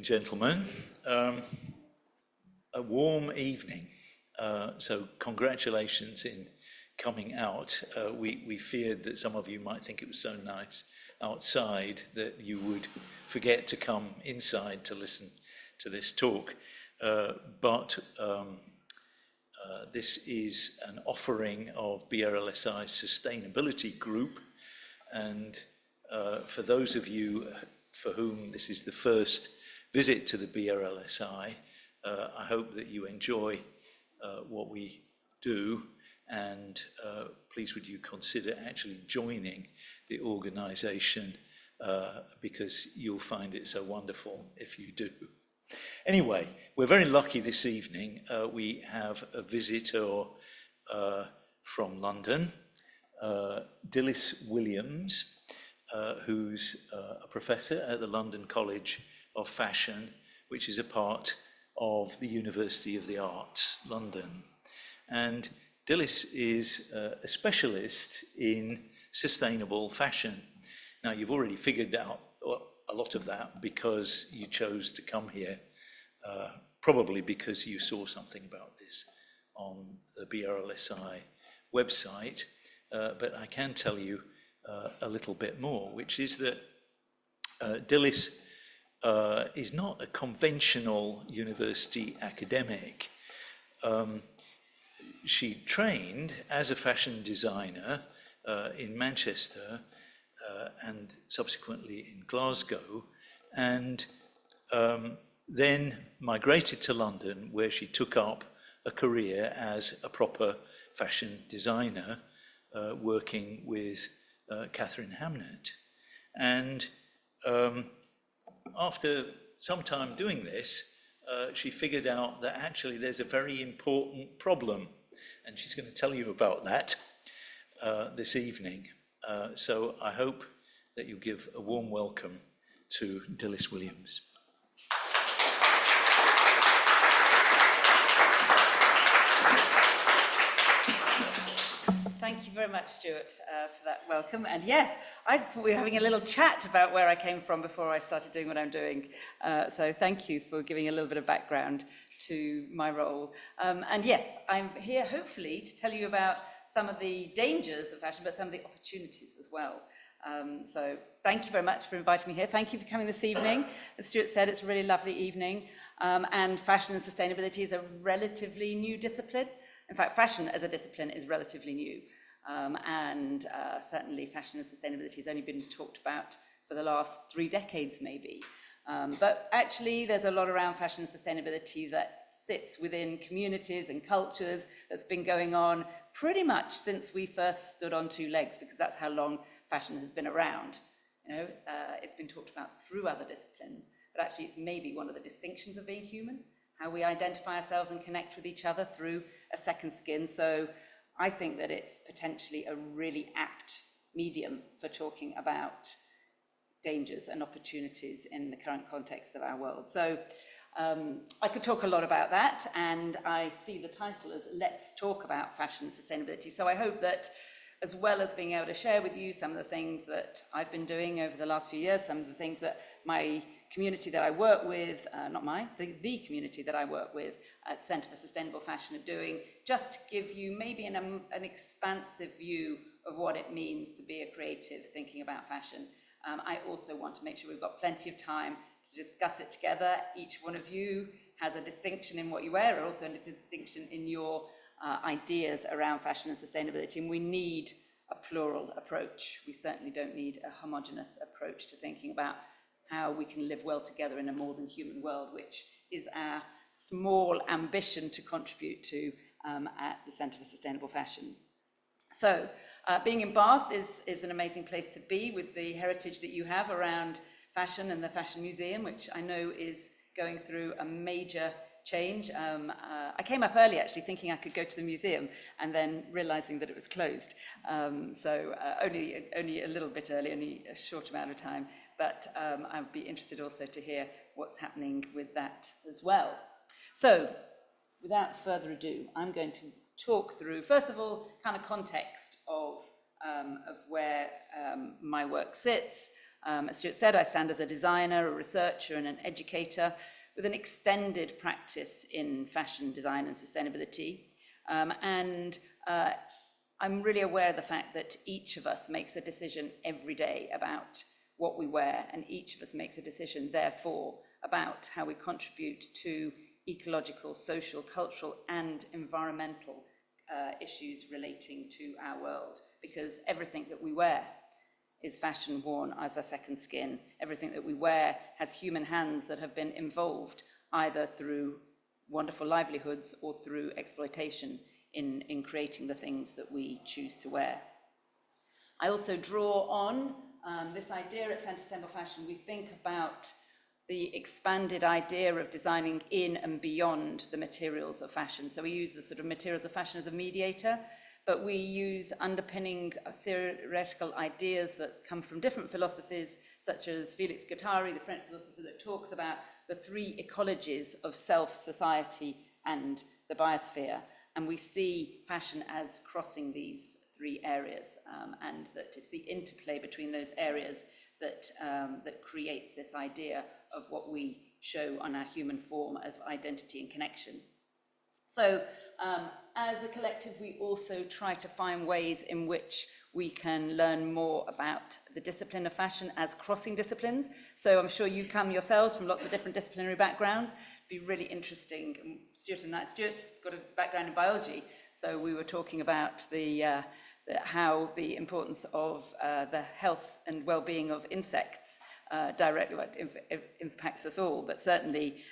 and gentlemen, a warm evening, so congratulations in coming out. We feared that some of you might think it was so nice outside that you would forget to come inside to listen to this talk, but this is an offering of BRLSI's sustainability group, and for those of you for whom this is the first visit to the BRLSI, I hope that you enjoy what we do, and please would you consider actually joining the organisation, because you'll find it so wonderful if you do. Anyway, we're very lucky this evening. We have a visitor from London, Dilys Williams, who's a professor at the London College of Fashion, which is a part of the University of the Arts, London. And Dilys is a specialist in sustainable fashion. Now, you've already figured out a lot of that because you chose to come here, probably because you saw something about this on the BRLSI website, but I can tell you a little bit more, which is that Dilys is not a conventional university academic. She trained as a fashion designer in Manchester and subsequently in Glasgow, and then migrated to London, where she took up a career as a proper fashion designer, working with Catherine Hamnett. And after some time doing this, she figured out that actually there's a very important problem, and she's going to tell you about that this evening. So I hope that you give a warm welcome to Dilys Williams. Thank you very much, Stuart, for that welcome. And yes, I just thought we were having a little chat about where I came from before I started doing what I'm doing. So thank you for giving a little bit of background to my role. And yes, I'm here hopefully to tell you about some of the dangers of fashion, but some of the opportunities as well. So thank you very much for inviting me here. Thank you for coming this evening. As Stuart said, it's a really lovely evening. And fashion and sustainability is a relatively new discipline. In fact, fashion as a discipline is relatively new. And certainly fashion and sustainability has only been talked about for the last 3 decades, maybe. But actually, there's a lot around fashion and sustainability that sits within communities and cultures that's been going on pretty much since we first stood on 2 legs, because that's how long fashion has been around. You know, it's been talked about through other disciplines, but actually it's maybe one of the distinctions of being human, how we identify ourselves and connect with each other through a second skin. So I think that it's potentially a really apt medium for talking about dangers and opportunities in the current context of our world. So I could talk a lot about that, and I see the title as Let's Talk About Fashion and Sustainability. So I hope that, as well as being able to share with you some of the things that I've been doing over the last few years, some of the things that my community that I work with, the community that I work with at Centre for Sustainable Fashion are doing, just to give you maybe an expansive view of what it means to be a creative thinking about fashion. I also want to make sure we've got plenty of time to discuss it together. Each one of you has a distinction in what you wear, and also a distinction in your ideas around fashion and sustainability, and we need a plural approach. We certainly don't need a homogeneous approach to thinking about how we can live well together in a more than human world, which is our small ambition to contribute to at the Centre for Sustainable Fashion. So being in Bath is an amazing place to be, with the heritage that you have around fashion and the Fashion Museum, which I know is going through a major change. I came up early actually thinking I could go to the museum, and then realizing that it was closed. So only a little bit early, only a short amount of time, but I'd be interested also to hear what's happening with that as well. So without further ado, I'm going to talk through, first of all, kind of context of where my work sits, As Stuart said, I stand as a designer, a researcher, and an educator with an extended practice in fashion design and sustainability. I'm really aware of the fact that each of us makes a decision every day about what we wear, and each of us makes a decision, therefore, about how we contribute to ecological, social, cultural, and environmental issues relating to our world, because everything that we wear is fashion worn as a second skin. Everything that we wear has human hands that have been involved either through wonderful livelihoods or through exploitation in creating the things that we choose to wear. I also draw on this idea at Centre Sustainable Fashion. We think about the expanded idea of designing in and beyond the materials of fashion. So we use the sort of materials of fashion as a mediator, but we use underpinning theoretical ideas that come from different philosophies, such as Felix Guattari, the French philosopher, that talks about the three ecologies of self, society, and the biosphere. And we see fashion as crossing these three areas, and that it's the interplay between those areas that creates this idea of what we show on our human form of identity and connection. So as a collective, we also try to find ways in which we can learn more about the discipline of fashion as crossing disciplines. So I'm sure you come yourselves from lots of different disciplinary backgrounds. It'd be really interesting. Stuart's got a background in biology, so we were talking about how the importance of the health and well-being of insects directly impacts us all, but certainly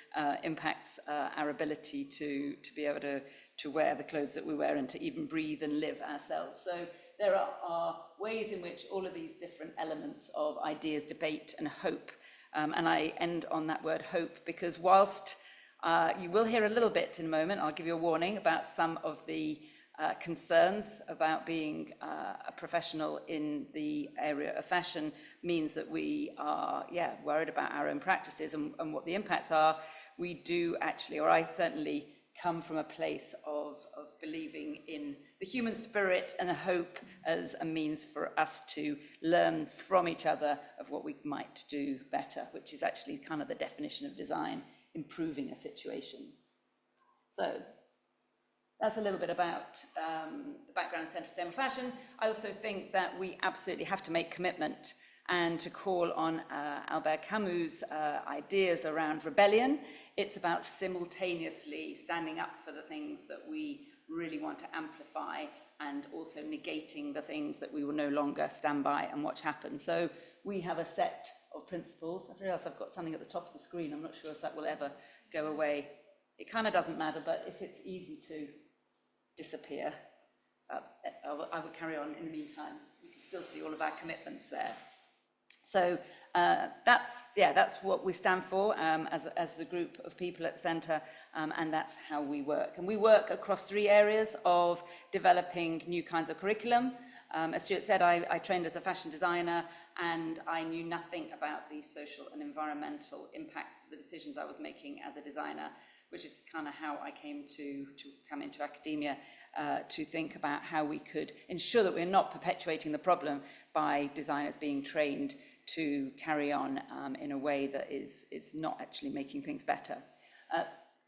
impacts our ability to be able to wear the clothes that we wear and to even breathe and live ourselves. So there are ways in which all of these different elements of ideas, debate, and hope, and I end on that word hope, because whilst you will hear a little bit in a moment, I'll give you a warning about some of the concerns about being a professional in the area of fashion, means that we are, worried about our own practices and what the impacts are. We do actually, or I certainly, come from a place of believing in the human spirit and a hope as a means for us to learn from each other of what we might do better, which is actually kind of the definition of design, improving a situation. So that's a little bit about the background of Centre for Sustainable Fashion. I also think that we absolutely have to make commitment and to call on Albert Camus' ideas around rebellion. It's about simultaneously standing up for the things that we really want to amplify and also negating the things that we will no longer stand by and watch happen. So we have a set of principles. I realize I've got something at the top of the screen. I'm not sure if that will ever go away. It kind of doesn't matter, but if it's easy to disappear, I will carry on in the meantime. You can still see all of our commitments there. So that's what we stand for as a group of people at the Centre, and that's how we work. And we work across three areas of developing new kinds of curriculum. As Stuart said, I trained as a fashion designer, and I knew nothing about the social and environmental impacts of the decisions I was making as a designer, which is kind of how I came to come into academia, to think about how we could ensure that we're not perpetuating the problem by designers being trained to carry on in a way that is not actually making things better.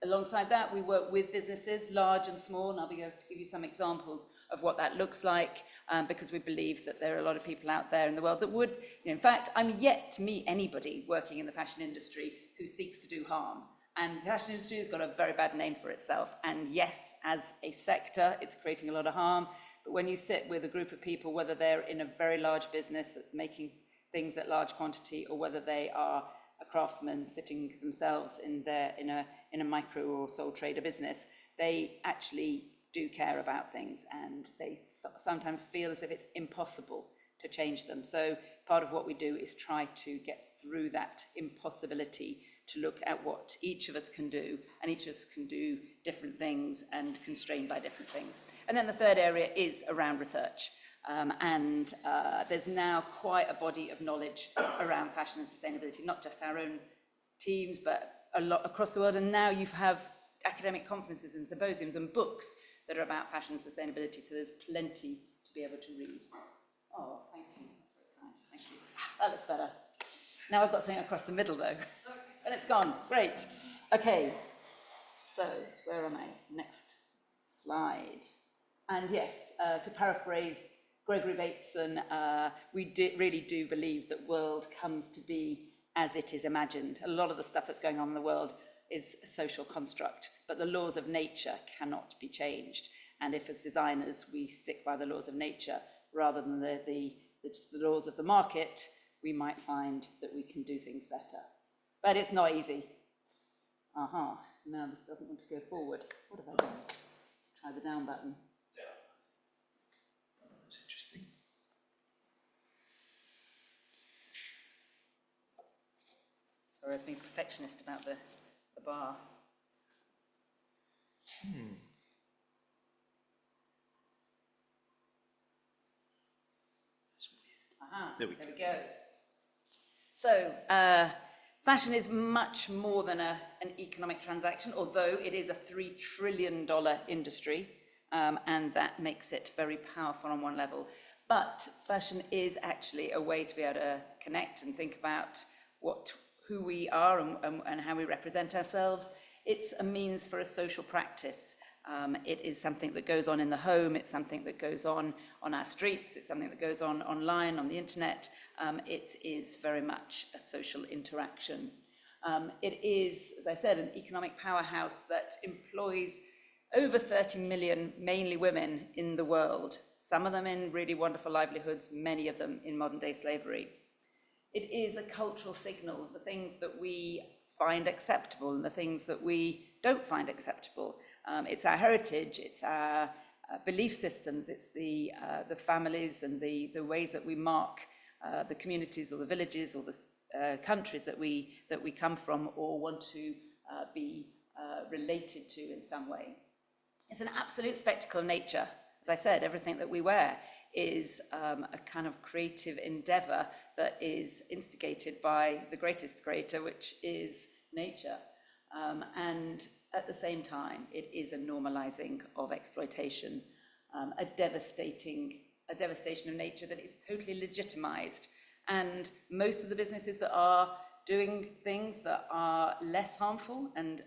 Alongside that, we work with businesses, large and small, and I'll be able to give you some examples of what that looks like, because we believe that there are a lot of people out there in the world that would, in fact, I'm yet to meet anybody working in the fashion industry who seeks to do harm. And the fashion industry has got a very bad name for itself. And yes, as a sector, it's creating a lot of harm. But when you sit with a group of people, whether they're in a very large business that's making things at large quantity, or whether they are a craftsman sitting themselves in a micro or sole trader business, they actually do care about things, and they sometimes feel as if it's impossible to change them. So part of what we do is try to get through that impossibility, to look at what each of us can do, and each of us can do different things and constrained by different things. And then the third area is around research. There's now quite a body of knowledge around fashion and sustainability, not just our own teams, but a lot across the world. And now you have academic conferences and symposiums and books that are about fashion and sustainability, so there's plenty to be able to read. Oh, thank you. That's very kind. Thank you. That looks better. Now I've got something across the middle though, and it's gone. Great. Okay. So where am I? Next slide. And yes, to paraphrase Gregory Bateson, we really do believe that world comes to be as it is imagined. A lot of the stuff that's going on in the world is a social construct, but the laws of nature cannot be changed. And if as designers we stick by the laws of nature rather than just the laws of the market, we might find that we can do things better. But it's not easy. Now this doesn't want to go forward. What have I done? Let's try the down button. That's interesting. Sorry, I was being perfectionist about the bar. There we go. So, fashion is much more than an economic transaction, although it is a $3 trillion industry, and that makes it very powerful on one level. But fashion is actually a way to be able to connect and think about who we are and how we represent ourselves. It's a means for a social practice. It is something that goes on in the home, it's something that goes on our streets, it's something that goes on online, on the internet. It is very much a social interaction. It is, as I said, an economic powerhouse that employs over 30 million, mainly women, in the world. Some of them in really wonderful livelihoods, many of them in modern day slavery. It is a cultural signal of the things that we find acceptable and the things that we don't find acceptable. It's our heritage, it's our belief systems, it's the families and the ways that we mark the communities or the villages or the countries that we come from or want to be related to in some way. It's an absolute spectacle of nature. As I said, everything that we wear is a kind of creative endeavor that is instigated by the greatest creator, which is nature. And at the same time, it is a normalizing of exploitation, a devastation of nature that is totally legitimized. And most of the businesses that are doing things that are less harmful, and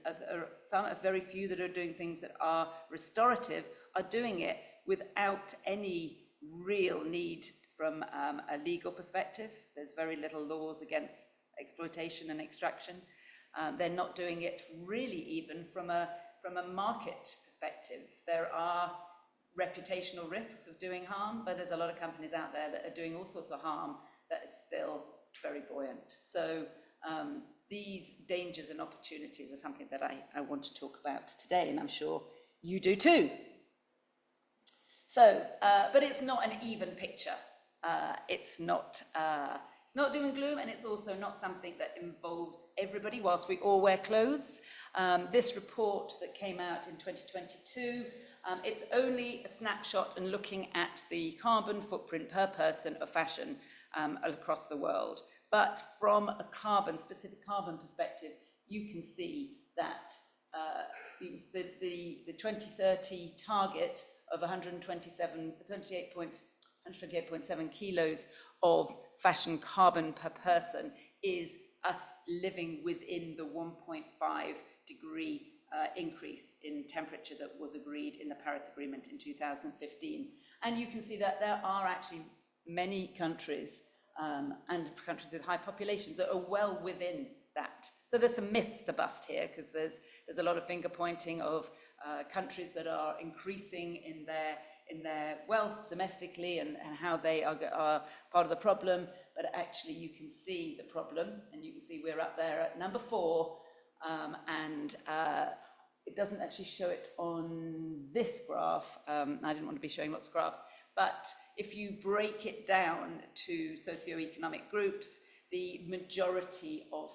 very few that are doing things that are restorative, are doing it without any real need from a legal perspective. There's very little laws against exploitation and extraction. They're not doing it really even from a market perspective. There are reputational risks of doing harm, but there's a lot of companies out there that are doing all sorts of harm that is still very buoyant. So these dangers and opportunities are something that I want to talk about today, and I'm sure you do too. So, but it's not an even picture. It's not doom and gloom, and it's also not something that involves everybody whilst we all wear clothes. This report that came out in 2022, it's only a snapshot and looking at the carbon footprint per person of fashion across the world. But from a specific carbon perspective, you can see that the 2030 target of 128.7 kilos of fashion carbon per person is us living within the 1.5 degree increase in temperature that was agreed in the Paris Agreement in 2015. And you can see that there are actually many countries and countries with high populations that are well within that. So there's some myths to bust here, because there's a lot of finger pointing of countries that are increasing in their wealth domestically and how they are part of the problem. But actually you can see the problem, and you can see we're up there at number 4, and it doesn't actually show it on this graph. I didn't want to be showing lots of graphs, but if you break it down to socioeconomic groups, the majority of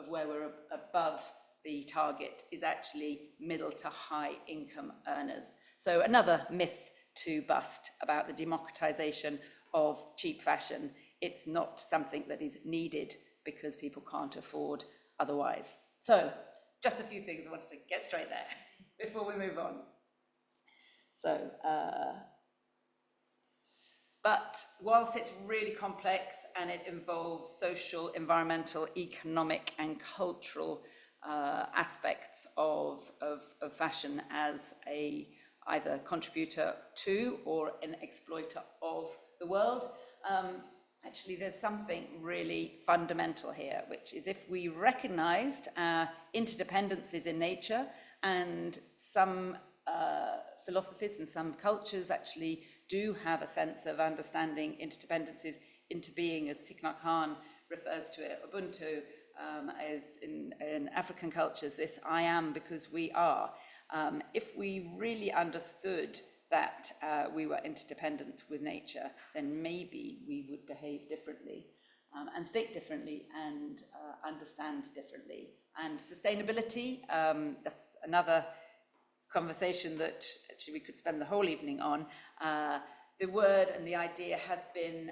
where we're above the target is actually middle to high income earners. So another myth to bust about the democratization of cheap fashion. It's not something that is needed because people can't afford otherwise. So just a few things I wanted to get straight there before we move on. So But whilst it's really complex and it involves social, environmental, economic and cultural aspects of fashion as a either contributor to or an exploiter of the world, actually there's something really fundamental here, which is if we recognized our interdependencies in nature, and some philosophies and some cultures actually do have a sense of understanding interdependencies into being, as Thich Nhat Hanh refers to it, Ubuntu, as in African cultures, this I am because we are. If we really understood that we were interdependent with nature, then maybe we would behave differently and think differently and understand differently. And sustainability, that's another conversation that actually we could spend the whole evening on. The word and the idea has been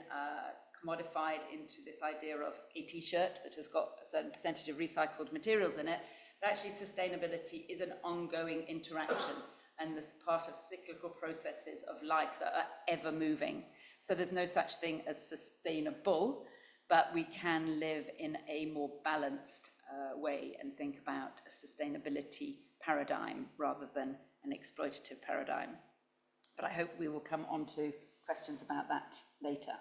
commodified into this idea of a t-shirt that has got a certain percentage of recycled materials in it. But actually sustainability is an ongoing interaction and this part of cyclical processes of life that are ever moving. So there's no such thing as sustainable, but we can live in a more balanced way and think about a sustainability paradigm rather than an exploitative paradigm. But I hope we will come on to questions about that later.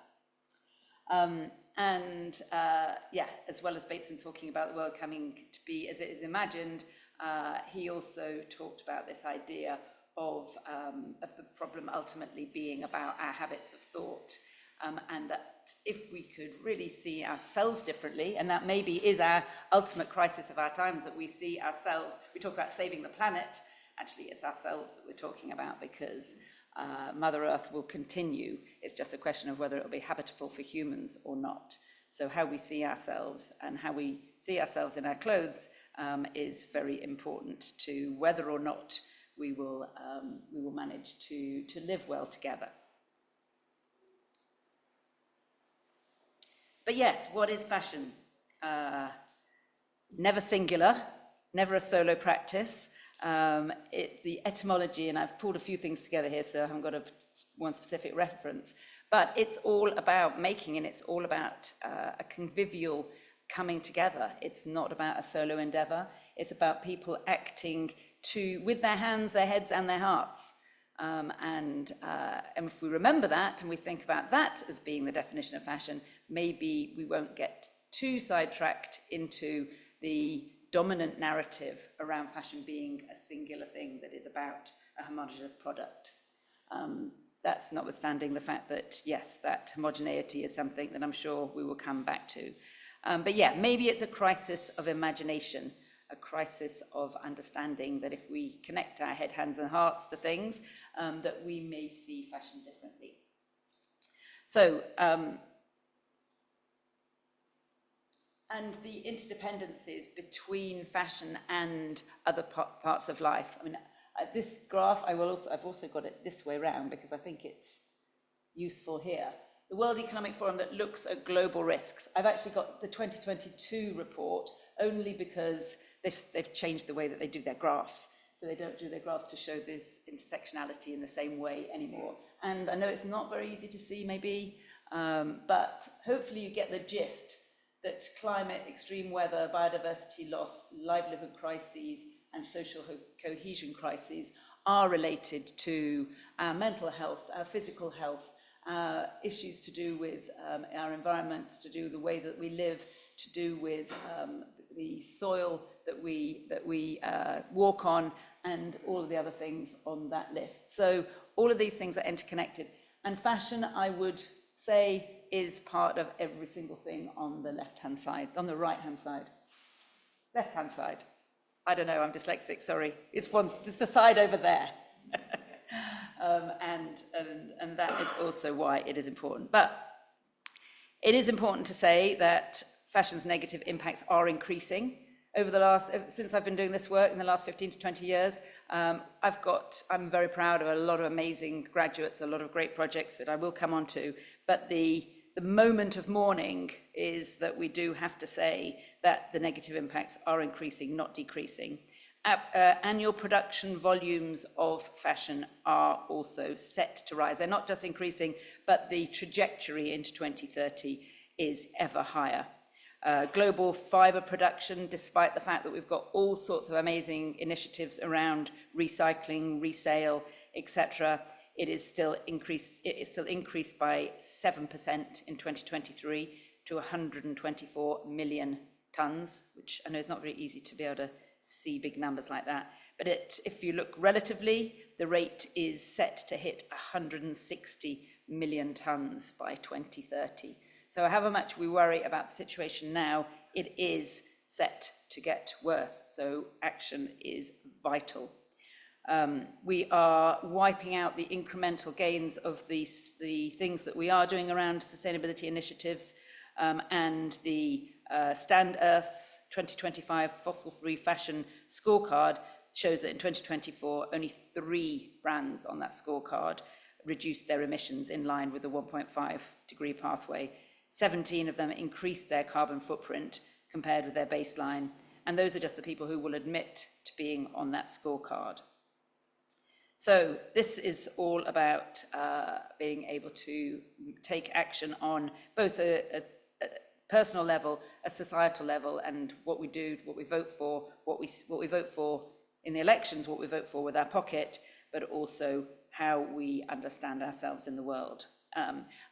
Yeah, as well as Bateson talking about the world coming to be as it is imagined, he also talked about this idea of the problem ultimately being about our habits of thought, and that if we could really see ourselves differently, and that maybe is our ultimate crisis of our times, that we see ourselves, we talk about saving the planet, actually it's ourselves that we're talking about, because Mother Earth will continue. It's just a question of whether it will be habitable for humans or not. So how we see ourselves and how we see ourselves in our clothes is very important to whether or not we will manage to live well together. But yes, what is fashion? Never singular, never a solo practice. The etymology, and I've pulled a few things together here, so I haven't got one specific reference, but it's all about making, and it's all about a convivial coming together. It's not about a solo endeavor. It's about people acting with their hands, their heads, and their hearts. And if we remember that and we think about that as being the definition of fashion, maybe we won't get too sidetracked into the dominant narrative around fashion being a singular thing that is about a homogeneous product. That's notwithstanding the fact that, yes, that homogeneity is something that I'm sure we will come back to. But yeah, maybe it's a crisis of imagination, a crisis of understanding that if we connect our head, hands, and hearts to things, that we may see fashion differently. So, and the interdependencies between fashion and other parts of life. I mean, this graph, I've also got it this way around because I think it's useful here. The World Economic Forum that looks at global risks. I've actually got the 2022 report only because they've changed the way that they do their graphs. So they don't do their graphs to show this intersectionality in the same way anymore. And I know it's not very easy to see maybe, but hopefully you get the gist that climate, extreme weather, biodiversity loss, livelihood crises, and social cohesion crises are related to our mental health, our physical health, issues to do with our environment, to do with the way that we live, to do with the soil that we walk on, and all of the other things on that list. So all of these things are interconnected. And fashion, I would say, is part of every single thing on the left-hand side, on the right-hand side. Left-hand side. I don't know, I'm dyslexic, sorry. It's the side over there. And that is also why it is important. But it is important to say that fashion's negative impacts are increasing. Since I've been doing this work in the last 15 to 20 years, I'm very proud of a lot of amazing graduates, a lot of great projects that I will come on to, but the moment of mourning is that we do have to say that the negative impacts are increasing, not decreasing. Annual production volumes of fashion are also set to rise. They're not just increasing, but the trajectory into 2030 is ever higher. Global fibre production, despite the fact that we've got all sorts of amazing initiatives around recycling, resale, etc., it is still increased by 7% in 2023 to 124 million tonnes, which I know is not very easy to be able to see big numbers like that. But if you look relatively, the rate is set to hit 160 million tonnes by 2030. So however much we worry about the situation now, it is set to get worse. So action is vital. We are wiping out the incremental gains of the things that we are doing around sustainability initiatives, and the Stand Earth's 2025 fossil-free fashion scorecard shows that in 2024, only 3 brands on that scorecard reduced their emissions in line with the 1.5 degree pathway. 17 of them increased their carbon footprint compared with their baseline, and those are just the people who will admit to being on that scorecard. So this is all about being able to take action on both a personal level, a societal level, and what we do, what we vote for, what we vote for in the elections, what we vote for with our pocket, but also how we understand ourselves in the world.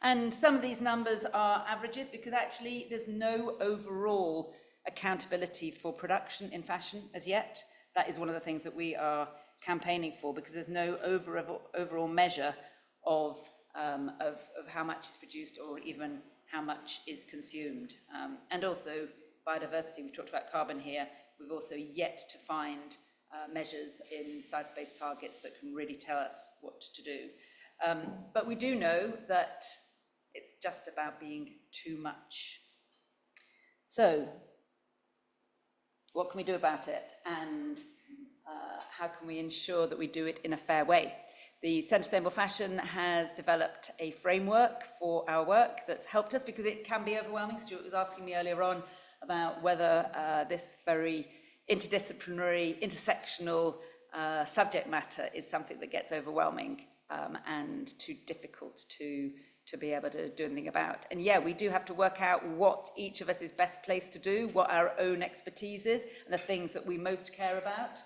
And some of these numbers are averages because actually there's no overall accountability for production in fashion as yet. That is one of the things that we are campaigning for, because there's no overall measure of how much is produced or even how much is consumed. And also biodiversity, we've talked about carbon here, we've also yet to find measures in science-based targets that can really tell us what to do. But we do know that it's just about being too much. So, what can we do about it? And how can we ensure that we do it in a fair way? The Centre for Sustainable Fashion has developed a framework for our work that's helped us, because it can be overwhelming. Stuart was asking me earlier on about whether this very interdisciplinary, intersectional subject matter is something that gets overwhelming and too difficult to be able to do anything about. And yeah, we do have to work out what each of us is best placed to do, what our own expertise is, and the things that we most care about.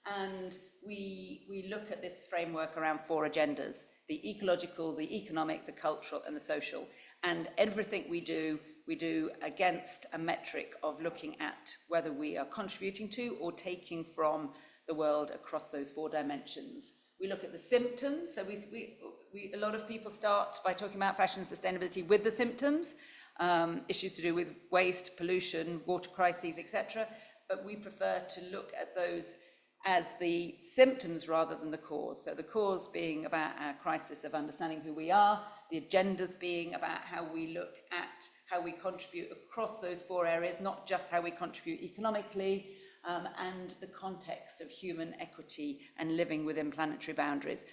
And we look at this framework around 4 agendas: the ecological, the economic, the cultural, and the social. And everything we do against a metric of looking at whether we are contributing to or taking from the world across those 4 dimensions. We look at the symptoms. So a lot of people start by talking about fashion and sustainability with the symptoms, issues to do with waste, pollution, water crises, etc. But we prefer to look at those as the symptoms rather than the cause. So the cause being about our crisis of understanding who we are, the agendas being about how we look at how we contribute across those 4 areas, not just how we contribute economically, and the context of human equity and living within planetary boundaries.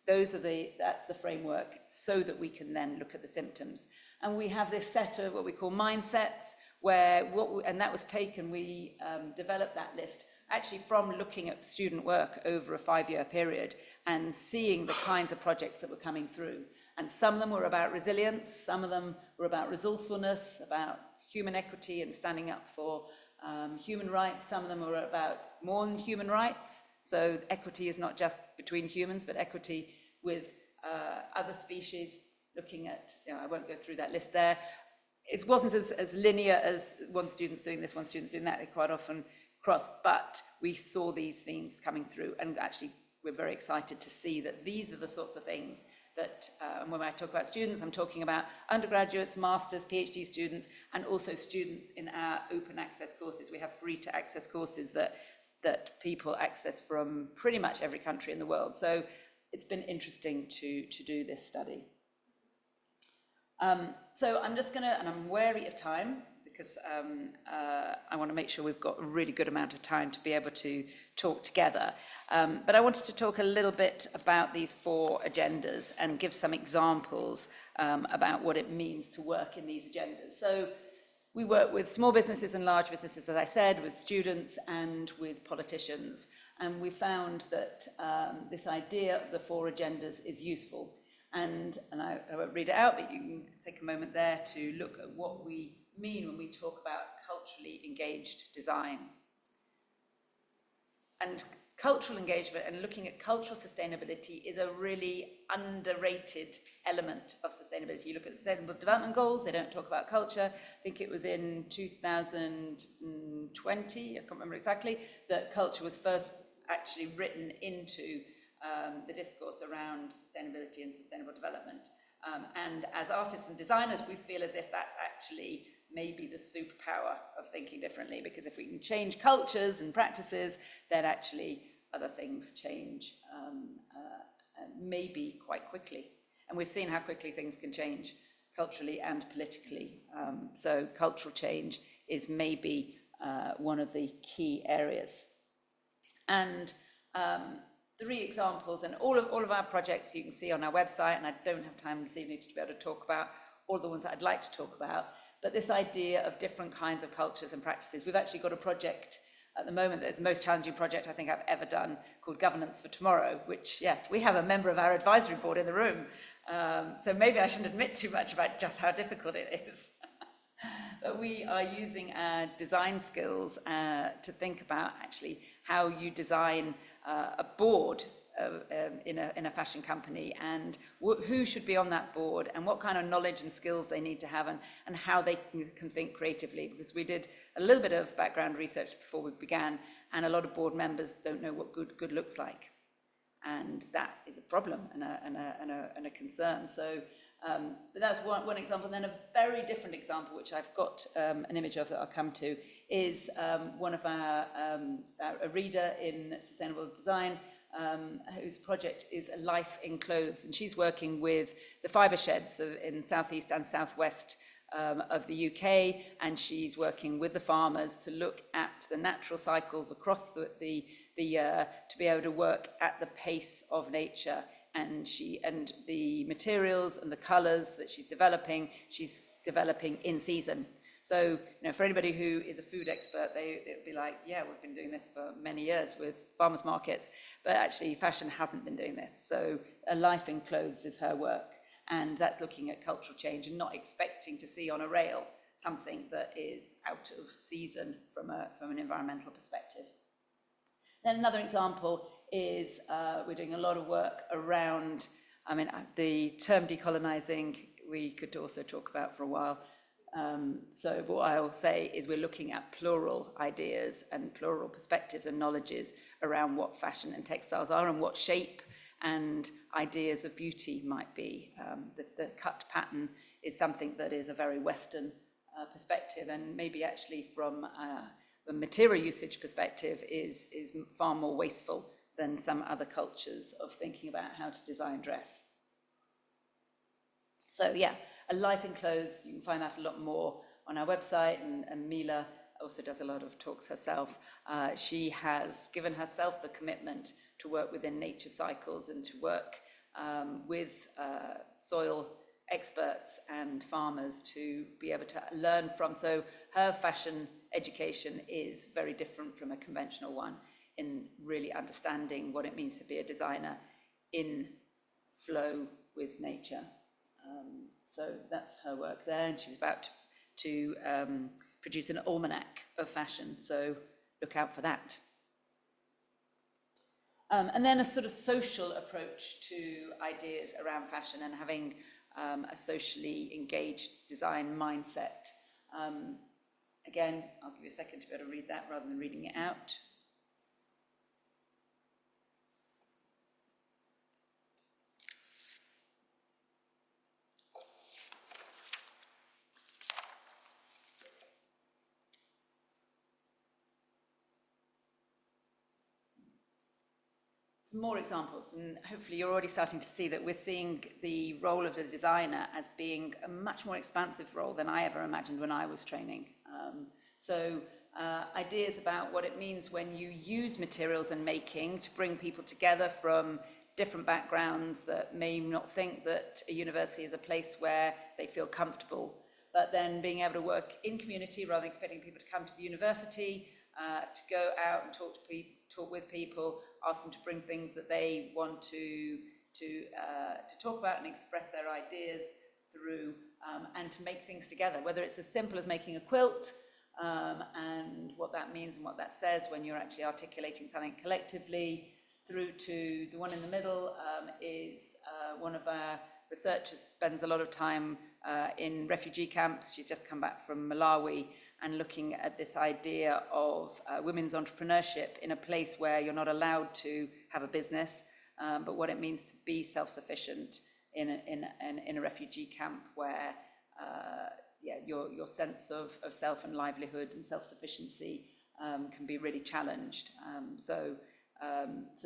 That's the framework, so that we can then look at the symptoms. And we have this set of what we call mindsets, and that was taken, we developed that list actually from looking at student work over a 5-year period and seeing the kinds of projects that were coming through. And some of them were about resilience, some of them were about resourcefulness, about human equity and standing up for human rights. Some of them were about more than human rights. So equity is not just between humans, but equity with other species, looking at, I won't go through that list there. It wasn't as linear as one student's doing this, one student's doing that. They quite often cross, but we saw these themes coming through, and actually we're very excited to see that these are the sorts of things that, when I talk about students, I'm talking about undergraduates, masters, PhD students, and also students in our open access courses. We have free to access courses that people access from pretty much every country in the world. So it's been interesting to do this study. So I'm just gonna, and I'm wary of time, because I want to make sure we've got a really good amount of time to be able to talk together. But I wanted to talk a little bit about these 4 agendas and give some examples about what it means to work in these agendas. So we work with small businesses and large businesses, as I said, with students and with politicians. And we found that this idea of the four agendas is useful. And I won't read it out, but you can take a moment there to look at what we mean when we talk about culturally engaged design. And cultural engagement and looking at cultural sustainability is a really underrated element of sustainability. You look at Sustainable Development Goals, they don't talk about culture. I think it was in 2020, I can't remember exactly, that culture was first actually written into the discourse around sustainability and sustainable development. And as artists and designers, we feel as if that's actually maybe the superpower of thinking differently, because if we can change cultures and practices, then actually other things change maybe quite quickly. And we've seen how quickly things can change culturally and politically. So cultural change is maybe one of the key areas. And 3 examples, and all of our projects you can see on our website, and I don't have time this evening to be able to talk about all the ones that I'd like to talk about, but this idea of different kinds of cultures and practices. We've actually got a project at the moment that's the most challenging project I think I've ever done, called Governance for Tomorrow, which, yes, we have a member of our advisory board in the room, so maybe I shouldn't admit too much about just how difficult it is. But we are using our design skills to think about actually how you design a board in a fashion company, and who should be on that board, and what kind of knowledge and skills they need to have, and how they can think creatively. Because we did a little bit of background research before we began, and a lot of board members don't know what good looks like, and that is a problem and a concern. So but that's one example. And then a very different example, which I've got an image of that I'll come to, is one of a reader in sustainable design, whose project is Life in Clothes, and she's working with the fibre sheds in southeast and southwest of the UK, and she's working with the farmers to look at the natural cycles across the year to be able to work at the pace of nature. And the materials and the colours that she's developing in season. So, for anybody who is a food expert, it'd be like, yeah, we've been doing this for many years with farmers markets, but actually fashion hasn't been doing this. So A Life in Clothes is her work, and that's looking at cultural change and not expecting to see on a rail something that is out of season from an environmental perspective. Then another example is we're doing a lot of work around, the term decolonising we could also talk about for a while. So what I'll say is we're looking at plural ideas and plural perspectives and knowledges around what fashion and textiles are and what shape and ideas of beauty might be. The cut pattern is something that is a very Western perspective, and maybe actually from the material usage perspective is far more wasteful than some other cultures of thinking about how to design dress. So yeah, A Life in Clothes, you can find out a lot more on our website, and Mila also does a lot of talks herself. She has given herself the commitment to work within nature cycles and to work with soil experts and farmers to be able to learn from. So her fashion education is very different from a conventional one in really understanding what it means to be a designer in flow with nature. So that's her work there, and she's about to produce an almanac of fashion, so look out for that. And then a sort of social approach to ideas around fashion and having a socially engaged design mindset. Again, I'll give you a second to be able to read that rather than reading it out. Some more examples, and hopefully you're already starting to see that we're seeing the role of the designer as being a much more expansive role than I ever imagined when I was training. Ideas about what it means when you use materials and making to bring people together from different backgrounds that may not think that a university is a place where they feel comfortable, but then being able to work in community rather than expecting people to come to the university, to go out and talk with people, ask them to bring things that they want to talk about and express their ideas through, and to make things together, whether it's as simple as making a quilt, and what that means and what that says when you're actually articulating something collectively, through to the one in the middle, is one of our researchers spends a lot of time in refugee camps. She's just come back from Malawi and looking at this idea of women's entrepreneurship in a place where you're not allowed to have a business, but what it means to be self-sufficient in a refugee camp where your sense of self and livelihood and self-sufficiency can be really challenged. So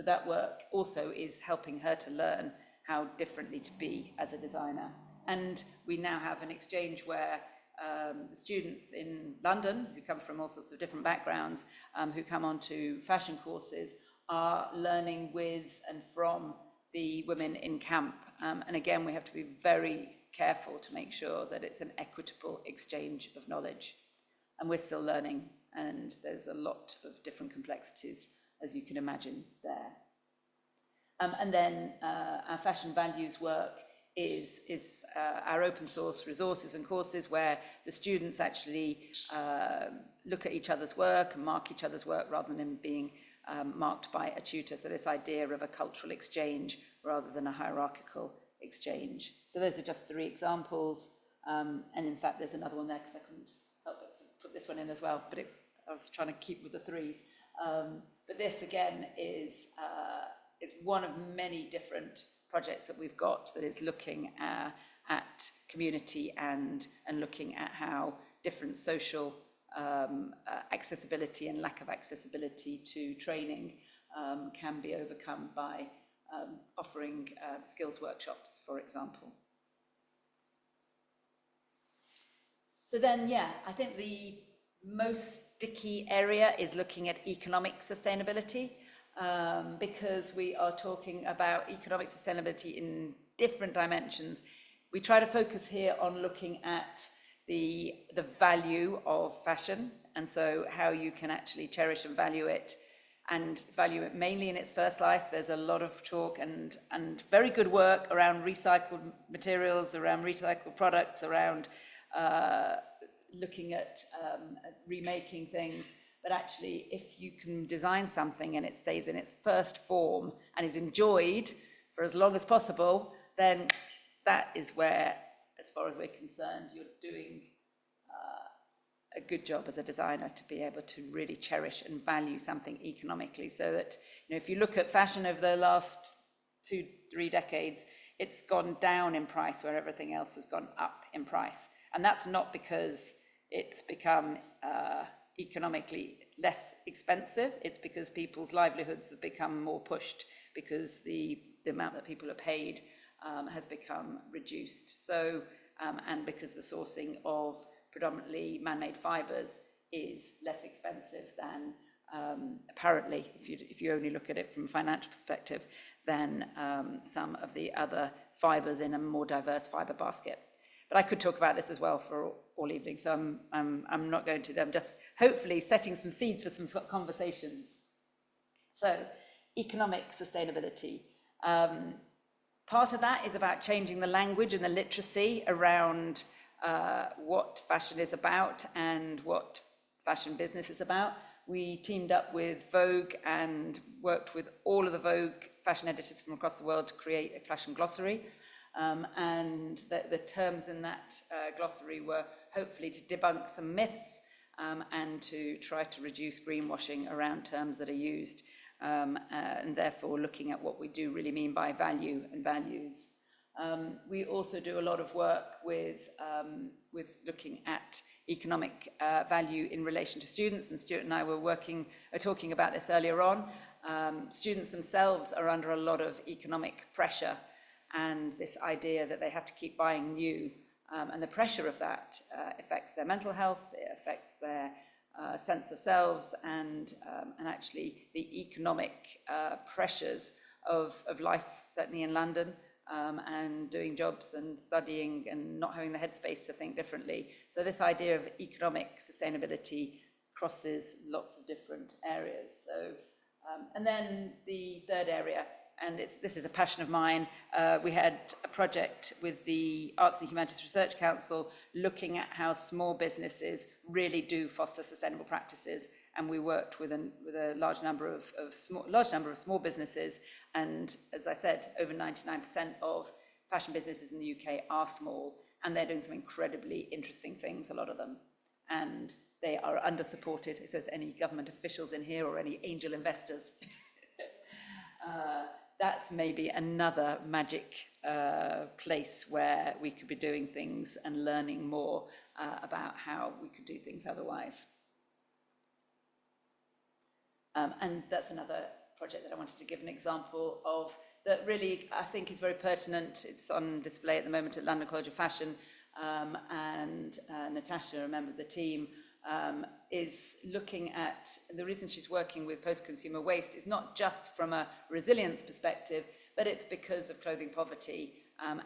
that work also is helping her to learn how differently to be as a designer. And we now have an exchange where the students in London, who come from all sorts of different backgrounds, who come onto fashion courses, are learning with and from the women in camp. And again, we have to be very careful to make sure that it's an equitable exchange of knowledge. And we're still learning, and there's a lot of different complexities, as you can imagine there. And then our fashion values work is our open source resources and courses where the students actually look at each other's work and mark each other's work rather than being marked by a tutor. So this idea of a cultural exchange rather than a hierarchical exchange. So those are just 3 examples. And in fact, there's another one there because I couldn't help but put this one in as well, but I was trying to keep with the 3s. But this again is one of many different projects that we've got that is looking at community and looking at how different social accessibility and lack of accessibility to training can be overcome by offering skills workshops, for example. So then, I think the most sticky area is looking at economic sustainability, because we are talking about economic sustainability in different dimensions. We try to focus here on looking at the value of fashion, and so how you can actually cherish and value it mainly in its first life. There's a lot of talk and very good work around recycled materials, around recycled products, around looking at remaking things. But actually, if you can design something and it stays in its first form and is enjoyed for as long as possible, then that is where, as far as we're concerned, you're doing a good job as a designer to be able to really cherish and value something economically. So that, if you look at fashion over the last 2-3 decades, it's gone down in price where everything else has gone up in price. And that's not because it's become economically less expensive. It's because people's livelihoods have become more pushed because the amount that people are paid has become reduced. So, and because the sourcing of predominantly man-made fibres is less expensive than, apparently, if you only look at it from a financial perspective, than some of the other fibres in a more diverse fibre basket. But I could talk about this as well for all evening, so I'm not going to. I'm just hopefully setting some seeds for some conversations. So, economic sustainability. Part of that is about changing the language and the literacy around what fashion is about and what fashion business is about. We teamed up with Vogue and worked with all of the Vogue fashion editors from across the world to create a fashion glossary. And the terms in that glossary were hopefully to debunk some myths and to try to reduce greenwashing around terms that are used, and therefore looking at what we do really mean by value and values. We also do a lot of work with looking at economic value in relation to students, and Stuart and I were talking about this earlier on. Students themselves are under a lot of economic pressure, and this idea that they have to keep buying new, and the pressure of that affects their mental health, it affects their sense of selves, and actually the economic pressures of life, certainly in London, and doing jobs and studying and not having the headspace to think differently. So this idea of economic sustainability crosses lots of different areas. So, and then the third area, and this is a passion of mine. We had a project with the Arts and Humanities Research Council looking at how small businesses really do foster sustainable practices, and we worked with a large number of small businesses. And as I said, over 99% of fashion businesses in the UK are small, and they're doing some incredibly interesting things, a lot of them. And they are under-supported. If there's any government officials in here or any angel investors, that's maybe another magic place where we could be doing things and learning more about how we could do things otherwise. And that's another project that I wanted to give an example of that really I think is very pertinent. It's on display at the moment at London College of Fashion, and Natasha, a member of the team, is looking at the reason she's working with post-consumer waste is not just from a resilience perspective, but it's because of clothing poverty,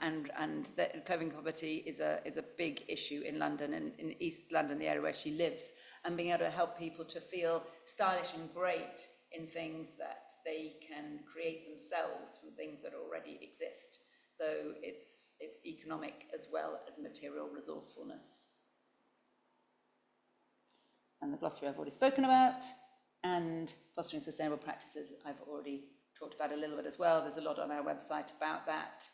and that clothing poverty is a big issue in London and in East London, the area where she lives, and being able to help people to feel stylish and great in things that they can create themselves from things that already exist. So it's economic as well as material resourcefulness. And the glossary I've already spoken about, and fostering sustainable practices I've already talked about a little bit as well. There's a lot on our website about that,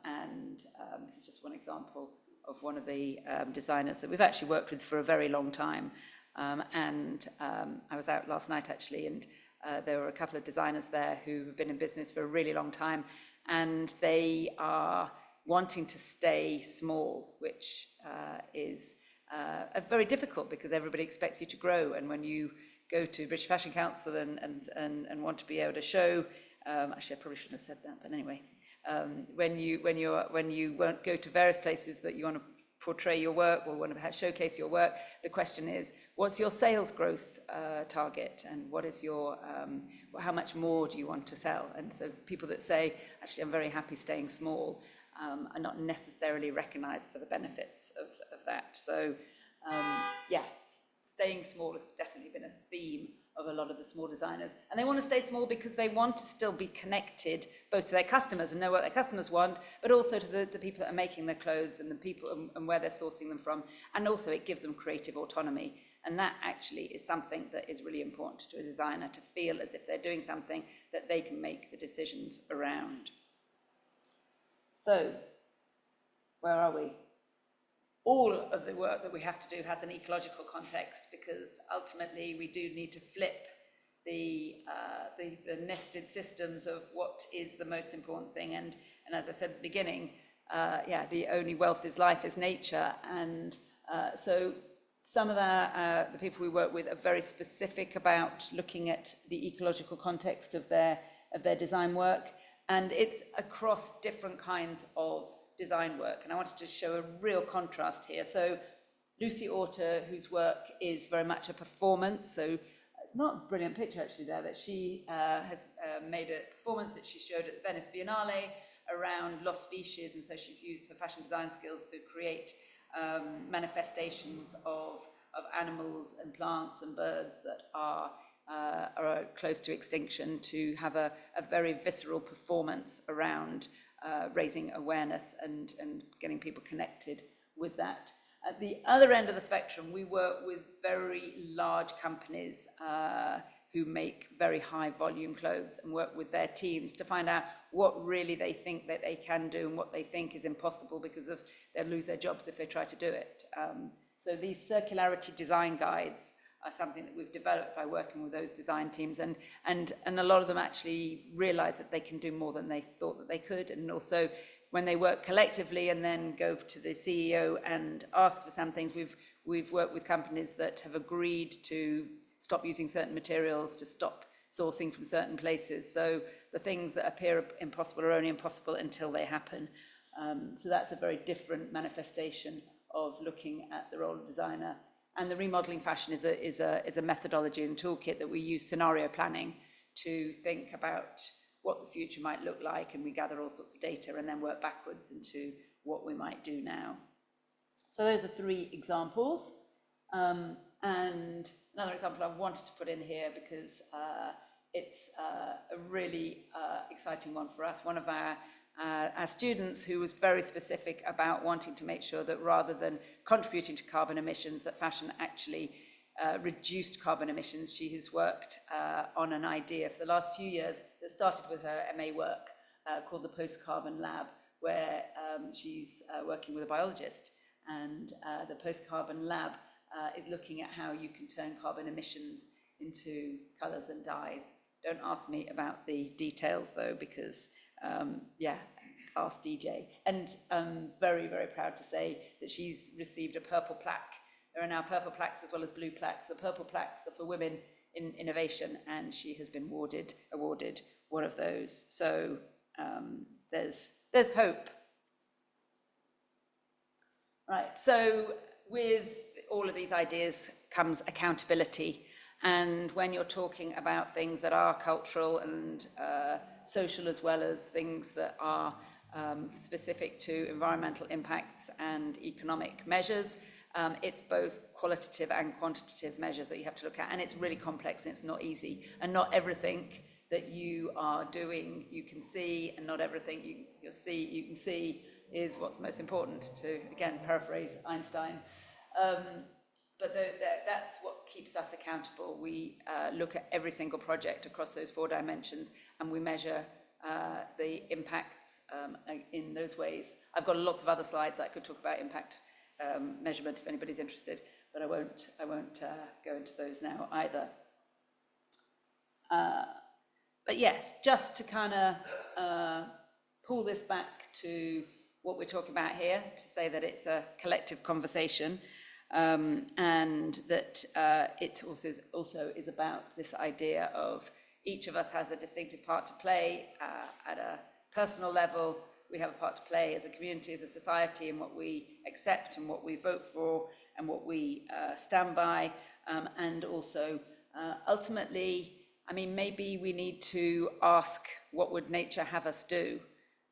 and this is just one example of one of the designers that we've actually worked with for a very long time. I was out last night actually, and there were a couple of designers there who have been in business for a really long time, and they are wanting to stay small, which is very difficult because everybody expects you to grow. And when you go to British Fashion Council and want to be able to show, actually I probably shouldn't have said that, but anyway, when you won't go to various places that you want to portray your work or want to showcase your work, the question is, what's your sales growth target, and what is your how much more do you want to sell? And so people that say, actually I'm very happy staying small, are not necessarily recognized for the benefits of that. So yeah, staying small has definitely been a theme of a lot of the small designers, and they want to stay small because they want to still be connected both to their customers and know what their customers want, but also to the people that are making their clothes and the people and where they're sourcing them from, and also it gives them creative autonomy. And that actually is something that is really important to a designer, to feel as if they're doing something that they can make the decisions around. So, where are we? All of the work that we have to do has an ecological context, because ultimately we do need to flip the nested systems of what is the most important thing. And as I said at the beginning, yeah, the only wealth is life, is nature. And so some of the people we work with are very specific about looking at the ecological context of their design work. And it's across different kinds of design work. And I wanted to show a real contrast here. So Lucy Orter, whose work is very much a performance, so it's not a brilliant picture actually there, but she has made a performance that she showed at the Venice Biennale around lost species. And so she's used her fashion design skills to create manifestations of animals and plants and birds that are close to extinction, to have a very visceral performance around raising awareness and getting people connected with that. At the other end of the spectrum, we work with very large companies who make very high volume clothes, and work with their teams to find out what really they think that they can do and what they think is impossible, because of they'll lose their jobs if they try to do it. So these circularity design guides are something that we've developed by working with those design teams, and a lot of them actually realize that they can do more than they thought that they could. And also when they work collectively and then go to the CEO and ask for some things, we've worked with companies that have agreed to stop using certain materials, to stop sourcing from certain places. So the things that appear impossible are only impossible until they happen. So that's a very different manifestation of looking at the role of designer. And the remodeling fashion is a methodology and toolkit that we use scenario planning to think about what the future might look like, and we gather all sorts of data and then work backwards into what we might do now. So those are three examples. And another example I wanted to put in here because it's a really exciting one for us. One of our students who was very specific about wanting to make sure that rather than contributing to carbon emissions, that fashion actually reduced carbon emissions. She has worked on an idea for the last few years that started with her MA work called the Post-Carbon Lab, where she's working with a biologist. And the Post-Carbon Lab is looking at how you can turn carbon emissions into colours and dyes. Don't ask me about the details though, because yeah, ask DJ. And I'm very, very proud to say that she's received a purple plaque. There are now purple plaques as well as blue plaques. The purple plaques are for women in innovation, and she has been awarded one of those. So there's hope. Right, so with all of these ideas comes accountability. And when you're talking about things that are cultural and social, as well as things that are specific to environmental impacts and economic measures, it's both qualitative and quantitative measures that you have to look at. And it's really complex and it's not easy. And not everything that you are doing you can see, and not everything you can see is what's most important, to, again, paraphrase Einstein. But that's what keeps us accountable. We look at every single project across those 4 dimensions, and we measure the impacts in those ways. I've got lots of other slides that I could talk about impact measurement if anybody's interested, but I won't go into those now either. But yes, just to kind of pull this back to what we're talking about here, to say that it's a collective conversation. And that it also is about this idea of each of us has a distinctive part to play at a personal level. We have a part to play as a community, as a society, in what we accept and what we vote for and what we stand by. And also, ultimately, I mean, maybe we need to ask, what would nature have us do?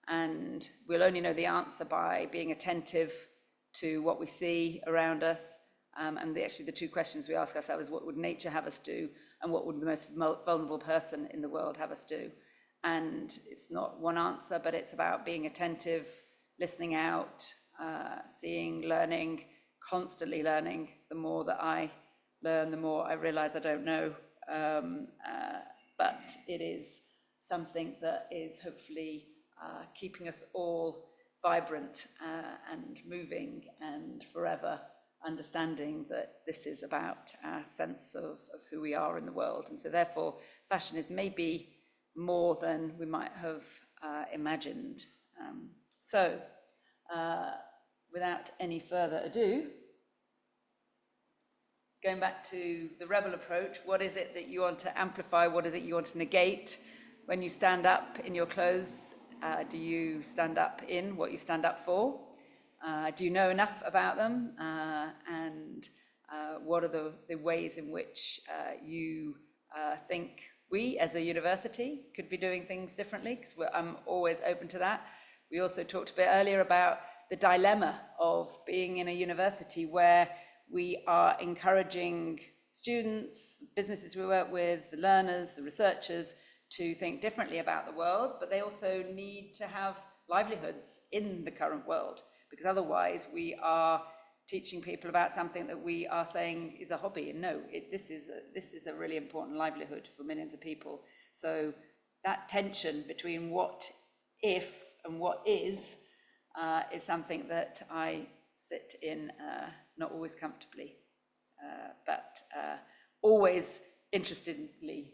And we'll only know the answer by being attentive to what we see around us. And actually the 2 questions we ask ourselves is, what would nature have us do? And what would the most vulnerable person in the world have us do? And it's not one answer, but it's about being attentive, listening out, seeing, learning, constantly learning. The more that I learn, the more I realize I don't know. But it is something that is hopefully keeping us all vibrant and moving, and forever understanding that this is about our sense of who we are in the world. And so therefore fashion is maybe more than we might have imagined. So without any further ado, going back to the rebel approach, what is it that you want to amplify? What is it you want to negate? When you stand up in your clothes, do you stand up in what you stand up for? Do you know enough about them? And what are the ways in which you think we as a university could be doing things differently? Because I'm always open to that. We also talked a bit earlier about the dilemma of being in a university where we are encouraging students, businesses we work with, the learners, the researchers, to think differently about the world, but they also need to have livelihoods in the current world, because otherwise we are teaching people about something that we are saying is a hobby. And no, this is a really important livelihood for millions of people. So that tension between what if and what is something that I sit in, not always comfortably, but always interestingly.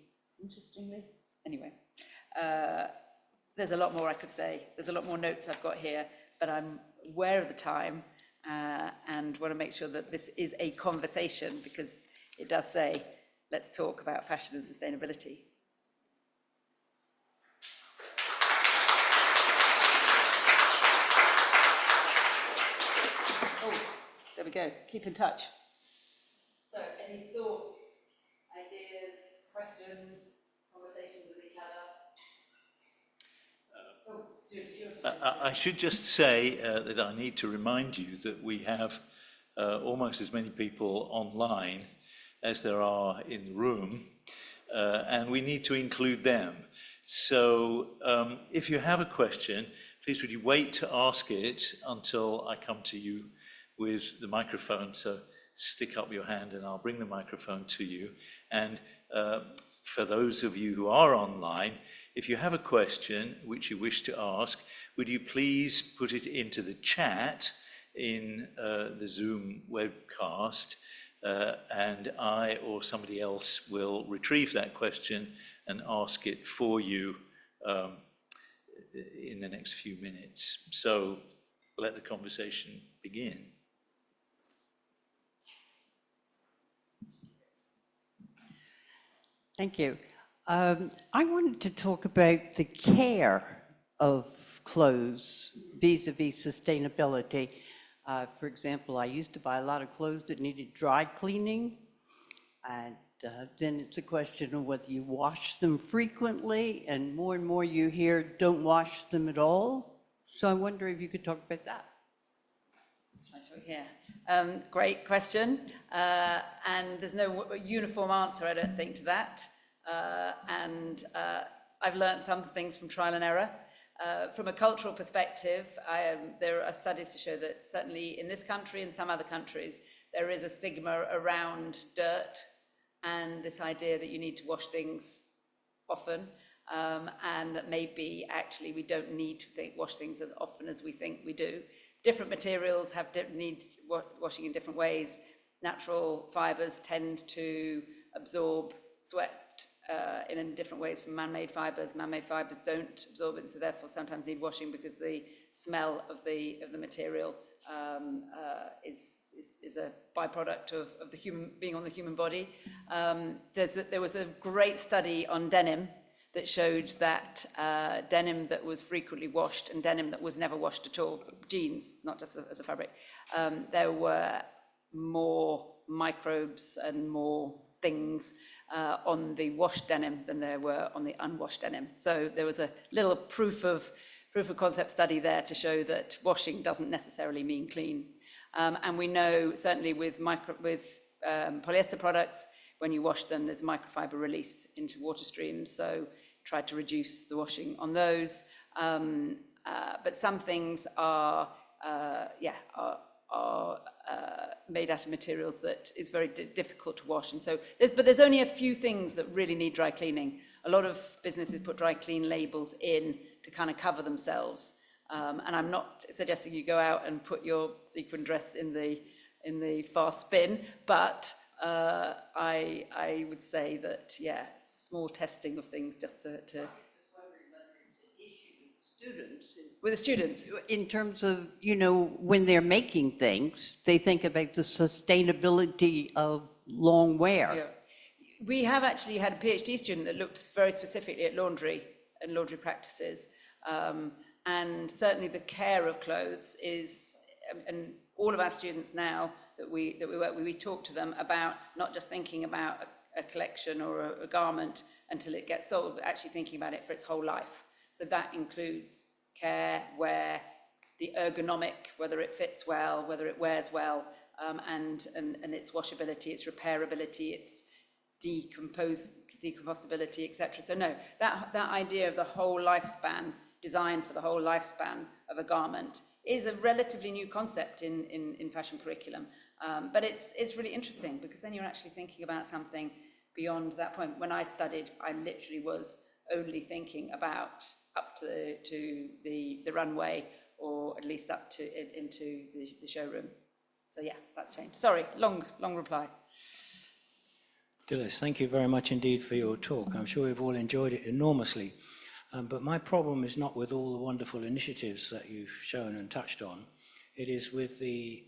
Anyway, there's a lot more I could say. There's a lot more notes I've got here, but I'm aware of the time and want to make sure that this is a conversation, because it does say, let's talk about fashion and sustainability. Oh, there we go. Keep in touch. So, any thoughts, ideas, questions? Conversations with each other? I should just say that I need to remind you that we have almost as many people online as there are in the room, and we need to include them. So if you have a question, please would you wait to ask it until I come to you with the microphone. So stick up your hand and I'll bring the microphone to you. And for those of you who are online, if you have a question which you wish to ask, would you please put it into the chat in the Zoom webcast, and I or somebody else will retrieve that question and ask it for you in the next few minutes. So let the conversation begin. Thank you. I wanted to talk about the care of clothes vis-a-vis sustainability. For example, I used to buy a lot of clothes that needed dry cleaning, and then it's a question of whether you wash them frequently, and more you hear don't wash them at all. So I wonder if you could talk about that. Great question, and there's no uniform answer, I don't think, to that. I've learned some things from trial and error. From a cultural perspective, there are studies to show that certainly in this country and some other countries, there is a stigma around dirt and this idea that you need to wash things often, and that maybe actually we don't need to wash things as often as we think we do. Different materials need washing in different ways. Natural fibres tend to absorb sweat in different ways from man-made fibres. Man-made fibres don't absorb it, so therefore sometimes need washing because the smell of the material is a byproduct of the human being on the human body. There was a great study on denim that showed that denim that was frequently washed and denim that was never washed at all, jeans, not just as a fabric, there were more microbes and more things on the washed denim than there were on the unwashed denim. So there was a little proof of concept study there to show that washing doesn't necessarily mean clean. And we know certainly with polyester products, when you wash them, there's microfiber released into water streams. So try to reduce the washing on those. But some things are made out of materials that is very difficult to wash. And so, there's only a few things that really need dry cleaning. A lot of businesses put dry clean labels in to kind of cover themselves. And I'm not suggesting you go out and put your sequin dress in the fast bin, but I would say that, yeah, small testing of things just to with the students. In terms of, when they're making things, they think about the sustainability of long wear. Yeah. We have actually had a PhD student that looked very specifically at laundry and laundry practices. And certainly the care of clothes is, and all of our students now that we work with, we talk to them about not just thinking about a collection or a garment until it gets sold, but actually thinking about it for its whole life. So that includes care, wear, the ergonomic, whether it fits well, whether it wears well, and its washability, its repairability, its decomposability, etc. So no, that idea of the whole lifespan, design for the whole lifespan of a garment, is a relatively new concept in fashion curriculum. But it's really interesting because then you're actually thinking about something beyond that point. When I studied, I literally was only thinking about up to the runway, or at least up to into the showroom. So yeah, that's changed. Sorry, long reply. Dilys, thank you very much indeed for your talk. I'm sure you've all enjoyed it enormously. But my problem is not with all the wonderful initiatives that you've shown and touched on. It is with the,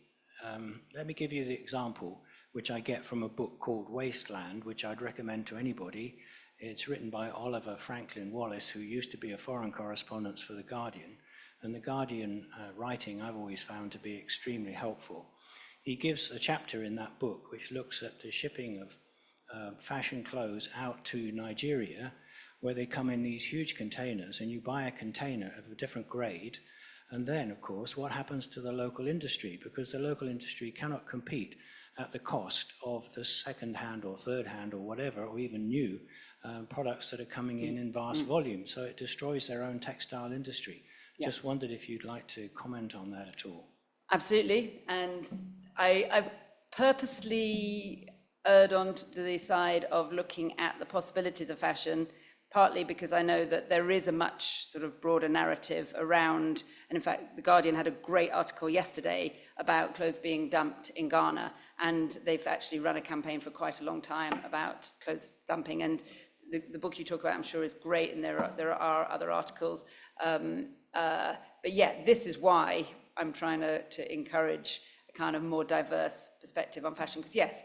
let me give you the example, which I get from a book called Wasteland, which I'd recommend to anybody. It's written by Oliver Franklin Wallace, who used to be a foreign correspondent for The Guardian. And The Guardian writing I've always found to be extremely helpful. He gives a chapter in that book which looks at the shipping of fashion clothes out to Nigeria, where they come in these huge containers, and you buy a container of a different grade. And then, of course, what happens to the local industry? Because the local industry cannot compete. at the cost of the second-hand or third-hand or whatever, or even new products that are coming in vast volume. So it destroys their own textile industry. Yeah. Just wondered if you'd like to comment on that at all. Absolutely, and I've purposely erred on the side of looking at the possibilities of fashion, partly because I know that there is a much sort of broader narrative around, and in fact, The Guardian had a great article yesterday about clothes being dumped in Ghana, and they've actually run a campaign for quite a long time about clothes dumping, and the book you talk about, I'm sure, is great, and there are other articles. But yeah, this is why I'm trying to encourage a kind of more diverse perspective on fashion, because yes,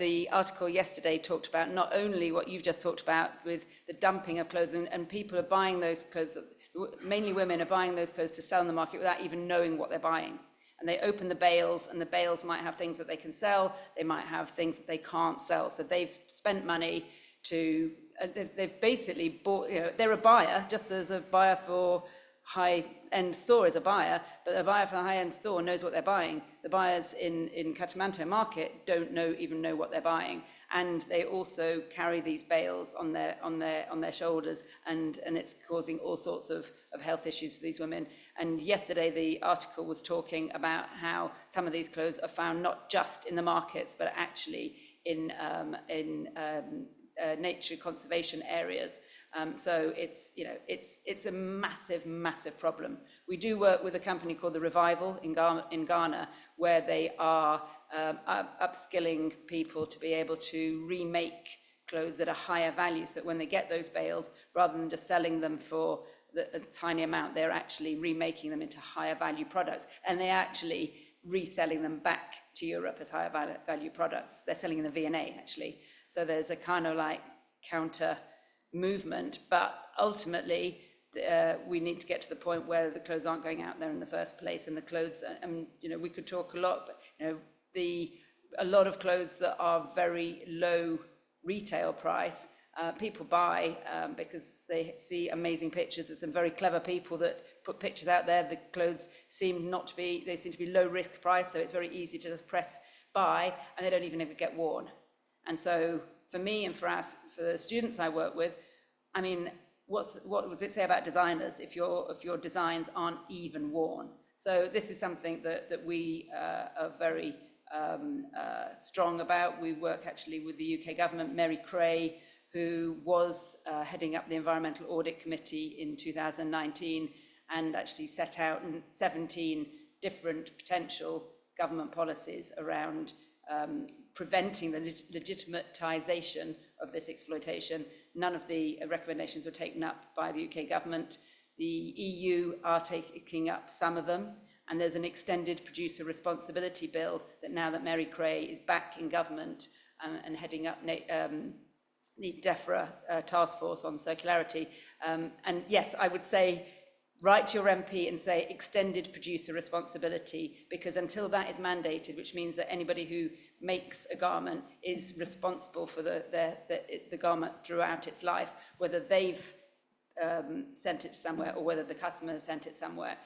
the article yesterday talked about not only what you've just talked about with the dumping of clothes, and people are buying those clothes, mainly women are buying those clothes to sell in the market without even knowing what they're buying. And they open the bales, and the bales might have things that they can sell, they might have things that they can't sell. So they've spent money to, they've basically bought, they're a buyer, just as a buyer for high-end store is a buyer, but a buyer for a high-end store knows what they're buying. The buyers in Katamanto market don't even know what they're buying, and they also carry these bales on their shoulders, and it's causing all sorts of health issues for these women. And yesterday the article was talking about how some of these clothes are found not just in the markets, but actually in nature conservation areas. So it's a massive problem. We do work with a company called The Revival in Ghana, where they are upskilling people to be able to remake clothes at a higher value, so that when they get those bales, rather than just selling them for a tiny amount, they're actually remaking them into higher value products, and they're actually reselling them back to Europe as higher value products. They're selling in the V&A actually. So there's a kind of like counter movement, but ultimately we need to get to the point where the clothes aren't going out there in the first place, and the clothes, we could talk a lot, but a lot of clothes that are very low retail price, people buy because they see amazing pictures. There's some very clever people that put pictures out there. The clothes seem to be low risk price, so it's very easy to just press buy, and they don't even ever get worn. And so for me and for the students I work with, I mean, what does it say about designers if your designs aren't even worn? So this is something that we are very strong about. We work actually with the UK government. Mary Cray, who was heading up the Environmental Audit Committee in 2019, and actually set out 17 different potential government policies around preventing the legitimatization of this exploitation. None of the recommendations were taken up by the UK government. The EU are taking up some of them, and there's an extended producer responsibility bill that now that Mary Cray is back in government and heading up the DEFRA task force on circularity. And yes, I would say write to your MP and say extended producer responsibility, because until that is mandated, which means that anybody who makes a garment is responsible for the garment throughout its life, whether they've sent it somewhere or whether the customer has sent it somewhere,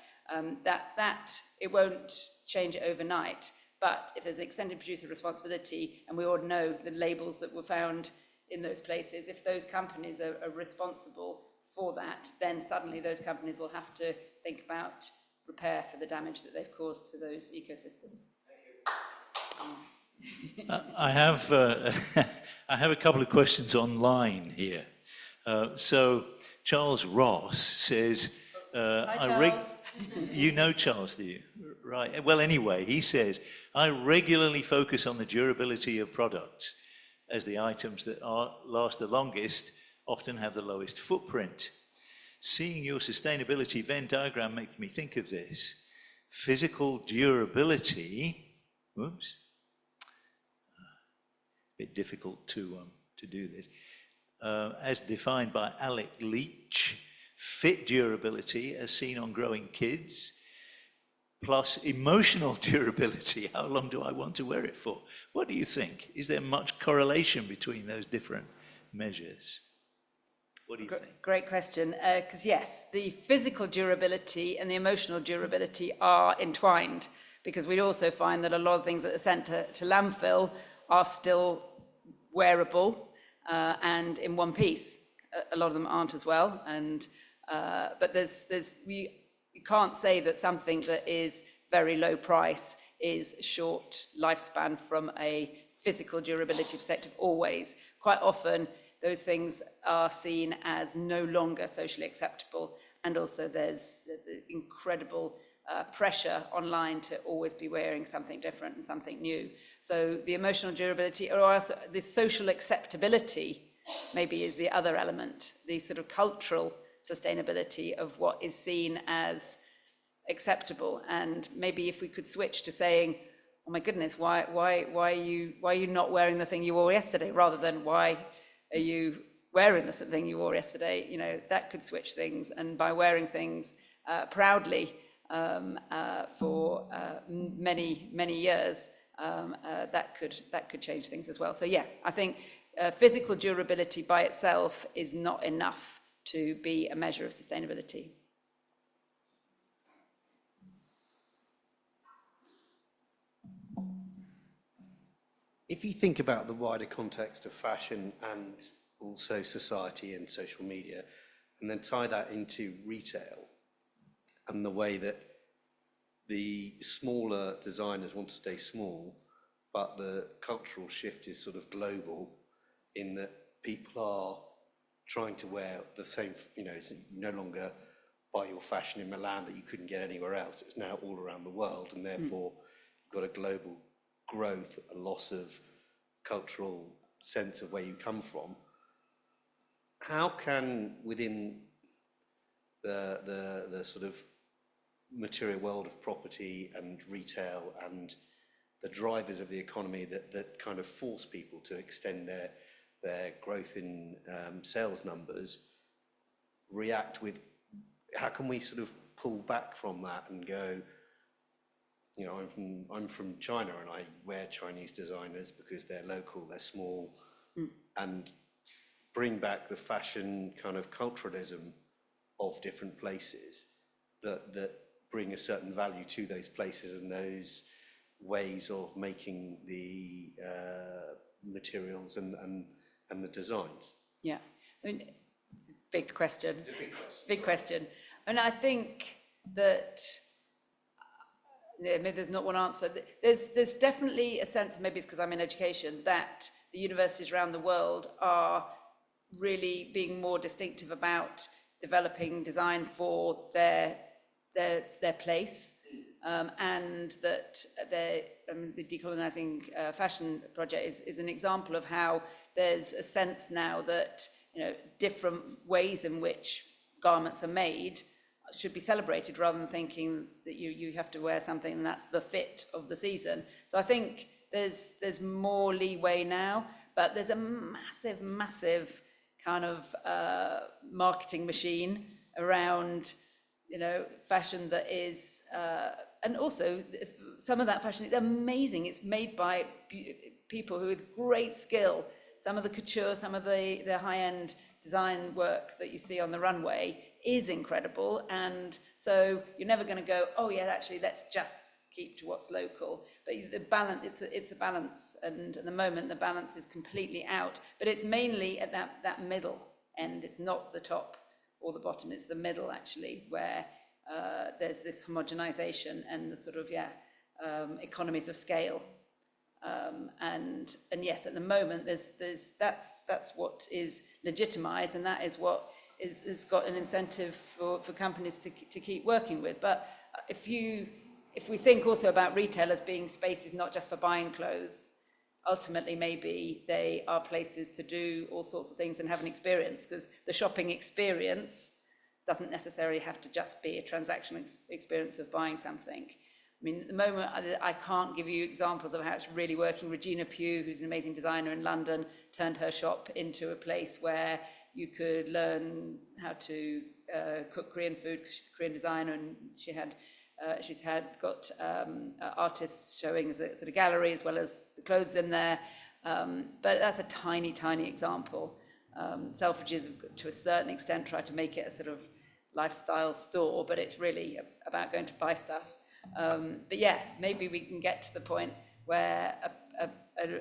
that it won't change it overnight. But if there's extended producer responsibility, and we all know the labels that were found in those places, if those companies are responsible for that, then suddenly those companies will have to think about repair for the damage that they've caused to those ecosystems. I have a couple of questions online here. So Charles Ross says, Hi, Charles. You know Charles, do you? Right. Well, anyway, he says, I regularly focus on the durability of products, as the items that last the longest often have the lowest footprint. Seeing your sustainability Venn diagram makes me think of this. Physical durability, whoops, bit difficult to do this, as defined by Alec Leach, fit durability as seen on growing kids, plus emotional durability, how long do I want to wear it for? What do you think? Is there much correlation between those different measures? What do you think? Great question, because yes, the physical durability and the emotional durability are entwined, because we also find that a lot of things that are sent to landfill are still wearable and in one piece. A lot of them aren't as well, and but you can't say that something that is very low price is short lifespan from a physical durability perspective always. Quite often, those things are seen as no longer socially acceptable, and also there's incredible pressure online to always be wearing something different and something new. So the emotional durability, or also the social acceptability, maybe is the other element, the sort of cultural sustainability of what is seen as acceptable. And maybe if we could switch to saying, oh my goodness, why are you not wearing the thing you wore yesterday, rather than why are you wearing the thing you wore yesterday? You know, that could switch things. And by wearing things proudly for many years, that could change things as well. So yeah, I think physical durability by itself is not enough to be a measure of sustainability. If you think about the wider context of fashion and also society and social media, and then tie that into retail and the way that the smaller designers want to stay small, but the cultural shift is sort of global in that people are trying to wear the same, you know, it's no longer buy your fashion in Milan that you couldn't get anywhere else. It's now all around the world, and therefore you've got a global growth, a loss of cultural sense of where you come from. How can, within the sort of material world of property and retail and the drivers of the economy that kind of force people to extend their growth in sales numbers, react with, how can we sort of pull back from that and go, you know, I'm from China and I wear Chinese designers because they're local, they're small, and bring back the fashion kind of culturalism of different places that bring a certain value to those places and those ways of making the materials and the designs? Yeah, I mean, it's a big question. It's a big question. Big question. And I think that maybe there's not one answer. There's definitely a sense, maybe it's because I'm in education, that the universities around the world are really being more distinctive about developing design for their place, and that the Decolonizing Fashion project is an example of how there's a sense now that, you know, different ways in which garments are made should be celebrated, rather than thinking that you have to wear something and that's the fit of the season. So I think there's more leeway now, but there's a massive kind of marketing machine around, you know, fashion that is, and also some of that fashion is amazing. It's made by people who with great skill. Some of the couture, some of the high-end design work that you see on the runway is incredible, and so you're never going to go, oh yeah, actually let's just keep to what's local. But the balance, it's the balance, and at the moment the balance is completely out. But it's mainly at that middle end. It's not the top or the bottom. It's the middle actually, where there's this homogenization and the sort of economies of scale. And yes, at the moment that's what is legitimized, and that is what has got an incentive for companies to keep working with. But if we think also about retail as being spaces not just for buying clothes, ultimately maybe they are places to do all sorts of things and have an experience, because the shopping experience doesn't necessarily have to just be a transactional experience of buying something. I mean, at the moment, I can't give you examples of how it's really working. Regina Pugh, who's an amazing designer in London, turned her shop into a place where you could learn how to cook Korean food, because she's a Korean designer, and she's got artists showing as a sort of gallery, as well as the clothes in there. But that's a tiny example. Selfridges have, to a certain extent, tried to make it a sort of lifestyle store, but it's really about going to buy stuff. But yeah, maybe we can get to the point where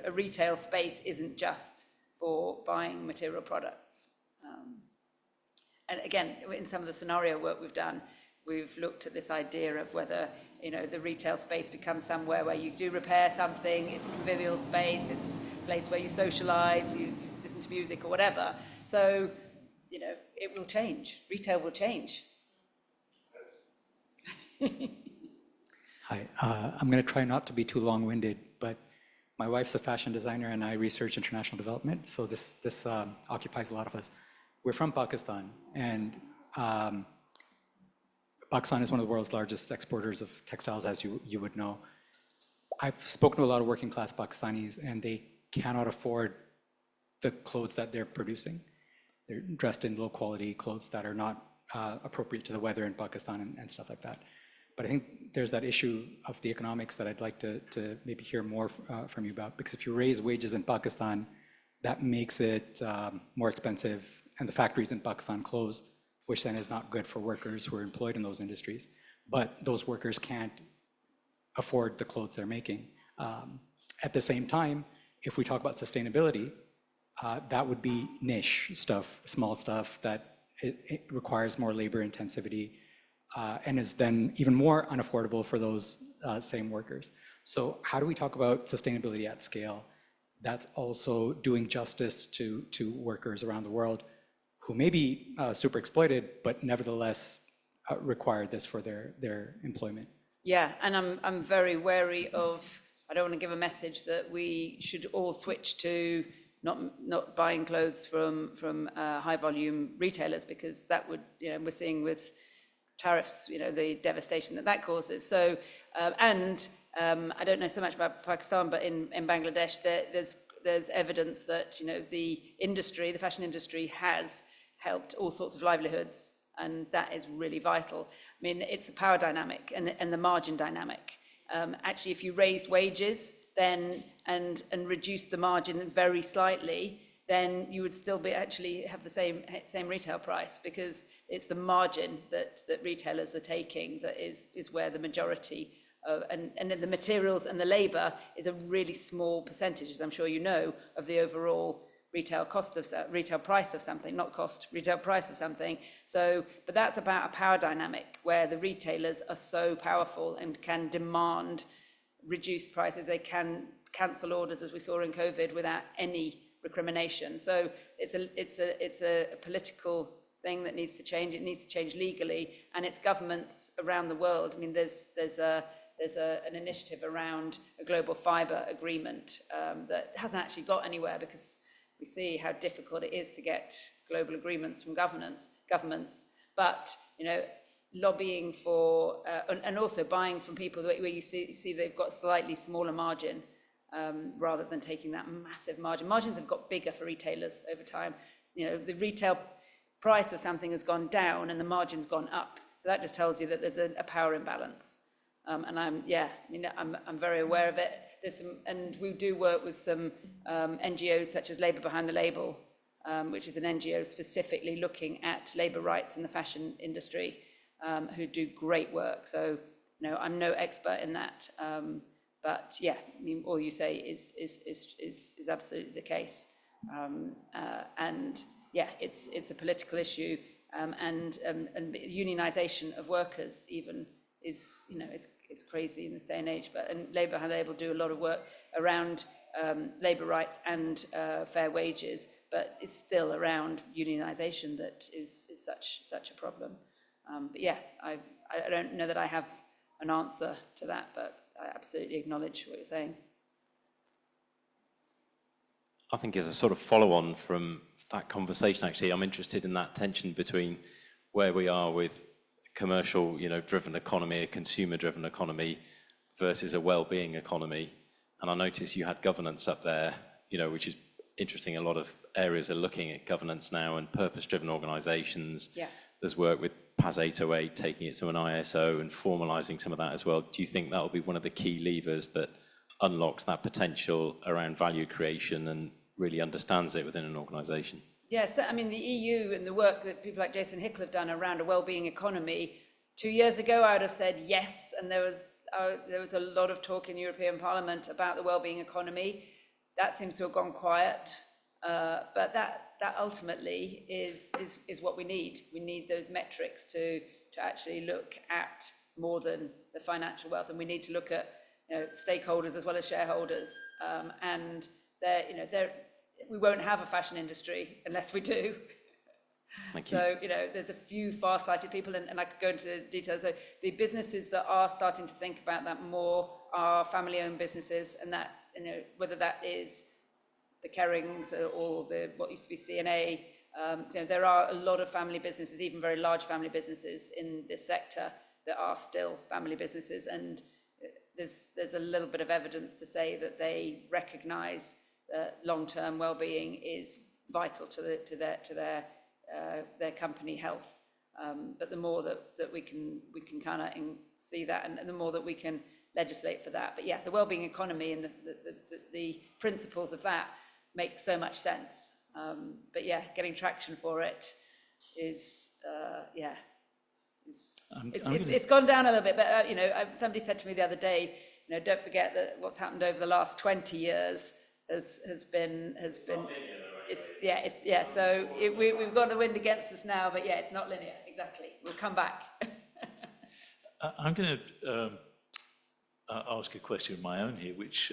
a retail space isn't just for buying material products. And again, in some of the scenario work we've done, we've looked at this idea of whether, you know, the retail space becomes somewhere where you do repair something, it's a convivial space, it's a place where you socialize, you listen to music or whatever. So, you know, it will change. Retail will change. Hi, I'm going to try not to be too long-winded, but my wife's a fashion designer and I research international development, so this occupies a lot of us. We're from Pakistan, and Pakistan is one of the world's largest exporters of textiles, as you would know. I've spoken to a lot of working class Pakistanis, and they cannot afford the clothes that they're producing. They're dressed in low quality clothes that are not appropriate to the weather in Pakistan and stuff like that. But I think there's that issue of the economics that I'd like to maybe hear more from you about, because if you raise wages in Pakistan, that makes it more expensive, and the factories in Pakistan close, which then is not good for workers who are employed in those industries. But those workers can't afford the clothes they're making. At the same time, if we talk about sustainability, that would be niche stuff, small stuff that it requires more labor intensivity, and is then even more unaffordable for those same workers. So how do we talk about sustainability at scale that's also doing justice to workers around the world who may be super exploited, but nevertheless require this for their employment? Yeah, and I'm very wary of, I don't want to give a message that we should all switch to not buying clothes from high volume retailers, because that would, you know, we're seeing with tariffs, you know, the devastation that causes. So, and I don't know so much about Pakistan, but in Bangladesh, there's evidence that, you know, the fashion industry has helped all sorts of livelihoods, and that is really vital. I mean, it's the power dynamic and the margin dynamic. Actually, if you raised wages then and reduced the margin very slightly, then you would still have the same retail price, because it's the margin that retailers are taking that is where the majority of, and the materials and the labor is a really small percentage, as I'm sure you know, of the overall retail price of something, not cost, retail price of something. So, but that's about a power dynamic where the retailers are so powerful and can demand reduced prices. They can cancel orders, as we saw in COVID, without any recrimination. So it's a political thing that needs to change. It needs to change legally, and it's governments around the world. I mean, there's an initiative around a global fibre agreement that hasn't actually got anywhere, because we see how difficult it is to get global agreements from governments. But, you know, lobbying for and also buying from people where you see they've got slightly smaller margin, rather than taking that massive margin. Margins have got bigger for retailers over time. You know, the retail price of something has gone down and the margin's gone up. So that just tells you that there's a power imbalance. And I'm very aware of it. And we do work with some NGOs such as Labour Behind the Label, which is an NGO specifically looking at labour rights in the fashion industry, who do great work. So, you know, I'm no expert in that. But yeah, I mean, all you say is absolutely the case, and yeah, it's a political issue, and unionisation of workers even is, you know, is crazy in this day and age. And Labour Behind the Label do a lot of work around labour rights and fair wages, but it's still around unionisation that is such a problem. But yeah, I don't know that I have an answer to that, but I absolutely acknowledge what you're saying. I think as a sort of follow-on from that conversation, actually, I'm interested in that tension between where we are with commercial, you know, driven economy, a consumer-driven economy versus a well-being economy. And I noticed you had governance up there, you know, which is interesting. A lot of areas are looking at governance now and purpose-driven organisations. Yeah. There's work with PAS 808, taking it to an ISO and formalising some of that as well. Do you think that will be one of the key levers that unlocks that potential around value creation and really understands it within an organisation? Yes, I mean, the EU and the work that people like Jason Hickel have done around a well-being economy 2 years ago, I would have said yes, and there was a lot of talk in European Parliament about the well-being economy. That seems to have gone quiet, but that ultimately is what we need. We need those metrics to actually look at more than the financial wealth, and we need to look at stakeholders as well as shareholders. And we won't have a fashion industry unless we do. Thank you. So, there's a few far-sighted people, and I could go into details. So the businesses that are starting to think about that more are family-owned businesses, and that, whether that is the Kerrings or what used to be C&A, there are a lot of family businesses, even very large family businesses in this sector that are still family businesses, and there's a little bit of evidence to say that they recognise that long-term well-being is vital to their company health. But the more that we can kind of see that, and the more that we can legislate for that. But yeah, the well-being economy and the principles of that make so much sense. But yeah, getting traction for it is it's gone down a little bit. But somebody said to me the other day, don't forget that what's happened over the last 20 years has been. So we've got the wind against us now, but yeah, it's not linear. Exactly. We'll come back. I'm going to ask a question of my own here, which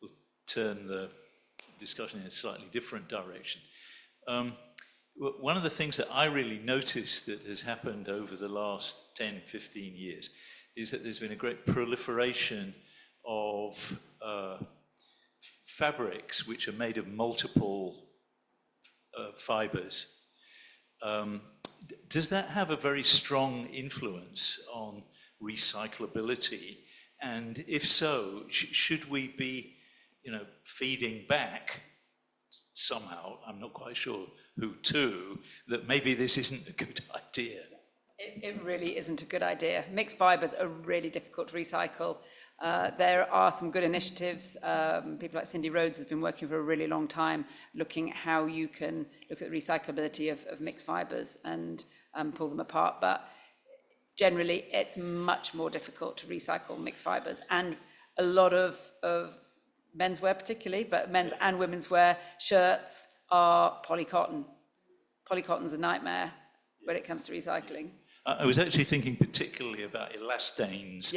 will turn the discussion in a slightly different direction. One of the things that I really noticed that has happened over the last 10, 15 years is that there's been a great proliferation of fabrics which are made of multiple fibers. Does that have a very strong influence on recyclability? And if so, should we be, feeding back somehow, I'm not quite sure who to, that maybe this isn't a good idea? It really isn't a good idea. Mixed fibres are really difficult to recycle. There are some good initiatives. People like Cindy Rhodes has been working for a really long time looking at how you can look at the recyclability of mixed fibres and pull them apart. But generally, it's much more difficult to recycle mixed fibres. And a lot of menswear particularly, but men's and women's wear, shirts are polycotton. Polycotton's a nightmare when it comes to recycling. I was actually thinking particularly about elastanes,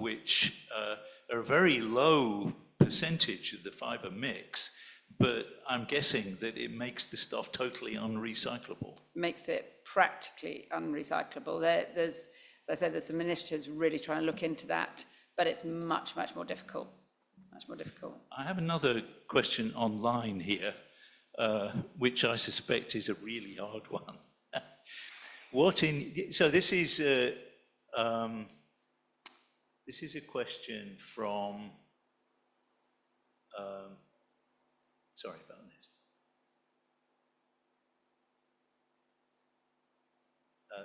which are a very low percentage of the fibre mix, but I'm guessing that it makes the stuff totally unrecyclable. Makes it practically unrecyclable. There's, as I said, there's some initiatives really trying to look into that, but it's much, much more difficult. Much more difficult. I have another question online here, which I suspect is a really hard one. So this is a question from, sorry about this.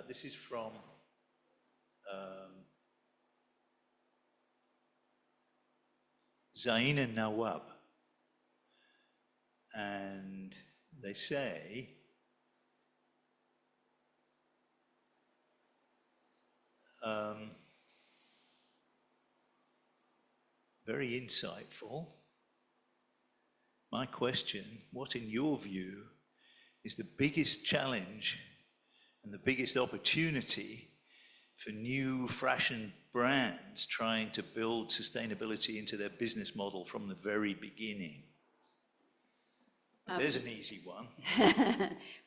This is from Zaina Nawab, and they say, very insightful. My question, what in your view is the biggest challenge and the biggest opportunity for new fashion brands trying to build sustainability into their business model from the very beginning? There's an easy one.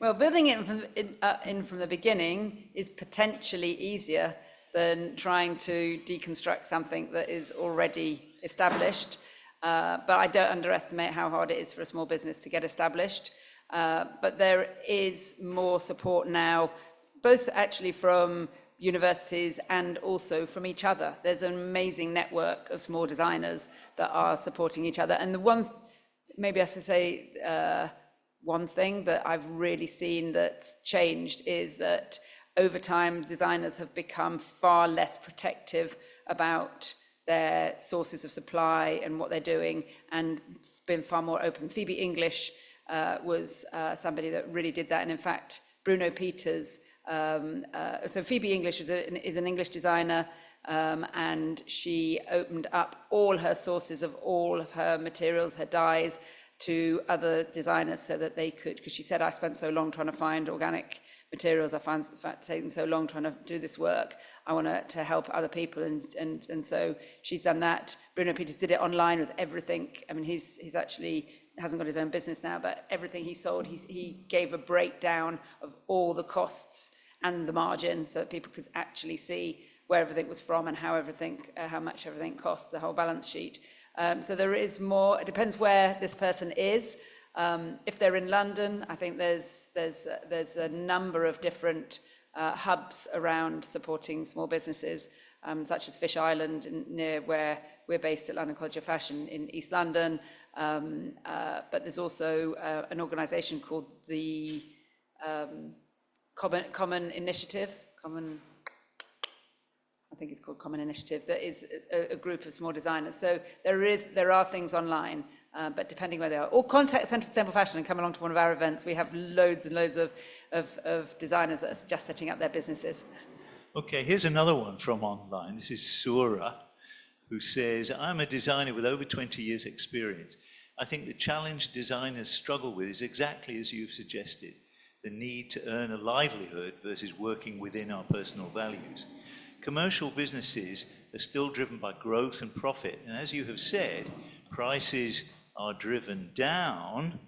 Well, building it from the beginning is potentially easier than trying to deconstruct something that is already established. But I don't underestimate how hard it is for a small business to get established. But there is more support now, both actually from universities and also from each other. There's an amazing network of small designers that are supporting each other. And the one, maybe I should say, one thing that I've really seen that's changed is that over time, designers have become far less protective about their sources of supply and what they're doing, and been far more open. Phoebe English was somebody that really did that. And in fact, Bruno Peters So Phoebe English is an English designer, and she opened up all her sources of all of her materials, her dyes, to other designers so that they could, because she said, I spent so long trying to find organic materials, I found taking so long trying to do this work, I want to help other people, and so she's done that. Bruno Peters did it online with everything. I mean, he's actually hasn't got his own business now, but everything he sold, he gave a breakdown of all the costs and the margin so that people could actually see where everything was from and how much everything cost, the whole balance sheet. So there is more. It depends where this person is. If they're in London, I think there's a number of different hubs around supporting small businesses, such as Fish Island, near where we're based at London College of Fashion in East London. But there's also an organisation called the Common Initiative. I think it's called Common Initiative. That is a group of small designers. So there are things online. But depending where they are, or contact Centre for Sustainable Fashion and come along to one of our events. We have loads and loads of designers that are just setting up their businesses. Okay, here's another one from online. This is Sura, who says, I'm a designer with over 20 years experience. I think the challenge designers struggle with is exactly as you've suggested, the need to earn a livelihood versus working within our personal values. Commercial businesses are still driven by growth and profit, and as you have said, prices are driven down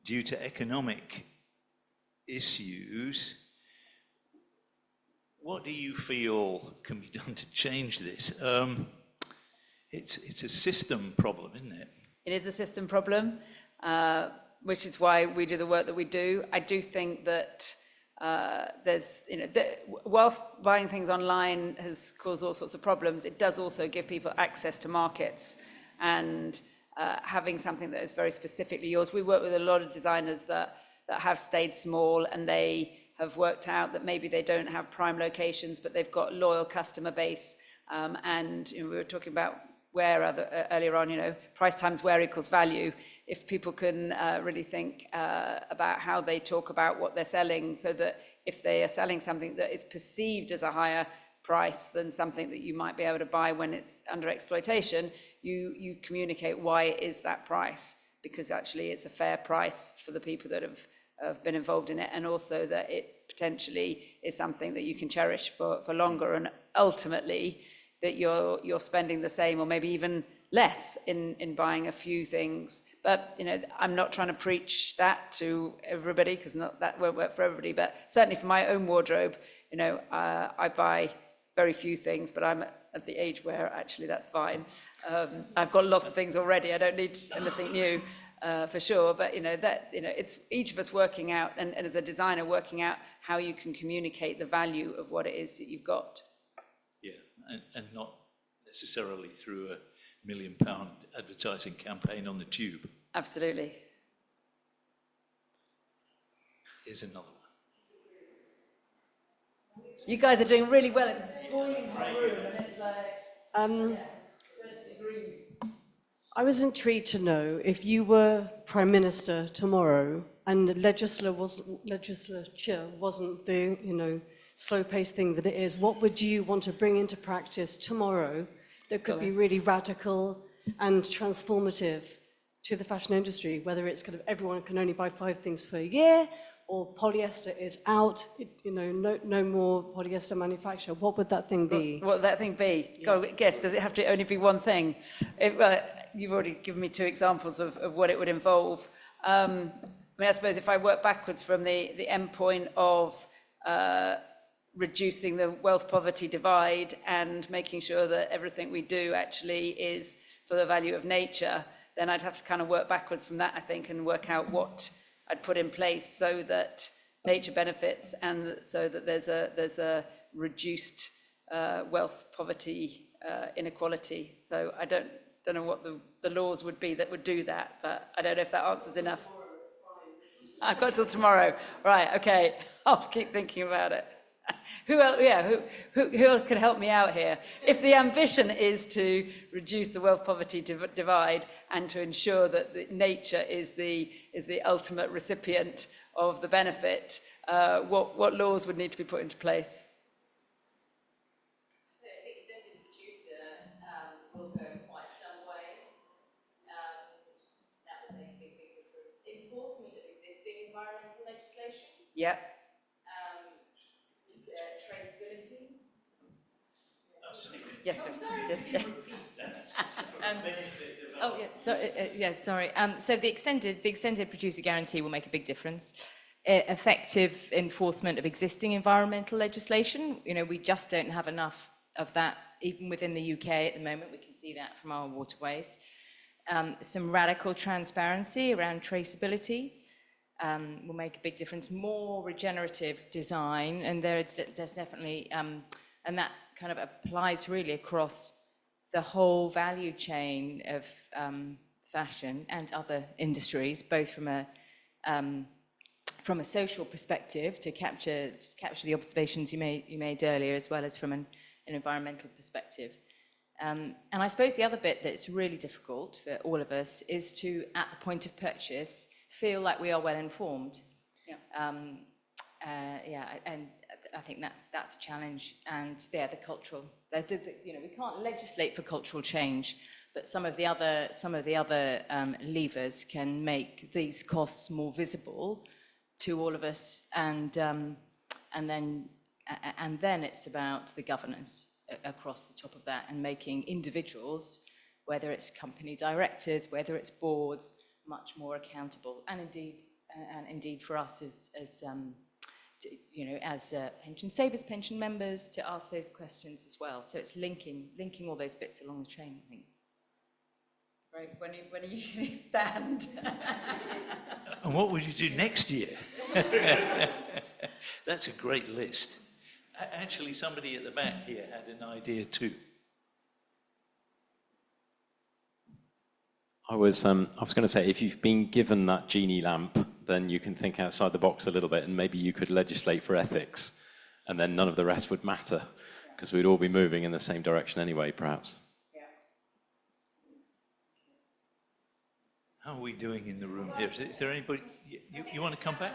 due to economic issues. What do you feel can be done to change this? It's a system problem, isn't it? It is a system problem, which is why we do the work that we do. I do think that there's, whilst buying things online has caused all sorts of problems, it does also give people access to markets and having something that is very specifically yours. We work with a lot of designers that have stayed small, and they have worked out that maybe they don't have prime locations, but they've got loyal customer base. And we were talking about earlier on, price times where equals value. If people can really think about how they talk about what they're selling, so that if they are selling something that is perceived as a higher price than something that you might be able to buy when it's under exploitation, you communicate why it is that price, because actually it's a fair price for the people that have been involved in it, and also that it potentially is something that you can cherish for longer, and ultimately that you're spending the same or maybe even less in buying a few things. But I'm not trying to preach that to everybody, because that won't work for everybody, but certainly for my own wardrobe, I buy very few things, but I'm at the age where actually that's fine. I've got lots of things already, I don't need anything new, for sure. But it's each of us working out, and as a designer working out how you can communicate the value of what it is that you've got. Yeah, and not necessarily through a £1 million advertising campaign on the tube. Absolutely. Here's another one. You guys are doing really well. It's a boiling hot room, and it's like 30 degrees. I was intrigued to know, if you were Prime Minister tomorrow and legislature wasn't the slow-paced thing that it is, what would you want to bring into practice tomorrow that could be really radical and transformative to the fashion industry, whether it's kind of everyone can only buy 5 things per year, or polyester is out, no more polyester manufacture? What would that thing be? What would that thing be? Yeah. Go guess, does it have to only be one thing? You've already given me 2 examples of what it would involve. I suppose if I work backwards from the end point of reducing the wealth-poverty divide and making sure that everything we do actually is for the value of nature, then I'd have to kind of work backwards from that, I think, and work out what I'd put in place so that nature benefits, and so that there's a reduced wealth-poverty inequality. So I don't know what the laws would be that would do that, but I don't know if that answers enough. I've got till tomorrow. Right, okay. I'll keep thinking about it. Who else, yeah, who else can help me out here? If the ambition is to reduce the wealth poverty divide and to ensure that nature is the ultimate recipient of the benefit, what laws would need to be put into place? The extended producer will go quite some way. That will make a big difference. Enforcement of existing environmental legislation. Yeah. Traceability. Yes, sir. Yes. Oh, yeah. So, sorry. So the extended producer guarantee will make a big difference. Effective enforcement of existing environmental legislation. You know, we just don't have enough of that, even within the UK at the moment. We can see that from our waterways. Some radical transparency around traceability. Will make a big difference. More regenerative design, and there's definitely, and that kind of applies really across the whole value chain of fashion and other industries, both from a social perspective to capture the observations you made earlier, as well as from an environmental perspective. And I suppose the other bit that's really difficult for all of us is to, at the point of purchase, feel like we are well informed. Yeah. And I think that's a challenge. And the cultural, you know, we can't legislate for cultural change, but some of the other levers can make these costs more visible to all of us. And then it's about the governance across the top of that, and making individuals, whether it's company directors, whether it's boards, much more accountable, and indeed for us as you know, as pension savers, pension members, to ask those questions as well. So it's linking all those bits along the chain, I think. Right. When are you going to stand? And what would you do next year? That's a great list. Actually, somebody at the back here had an idea too. I was going to say, if you've been given that genie lamp, then you can think outside the box a little bit, and maybe you could legislate for ethics, and then none of the rest would matter, because we'd all be moving in the same direction anyway, perhaps. Yeah. How are we doing in the room here? Is there anybody, you want to come back?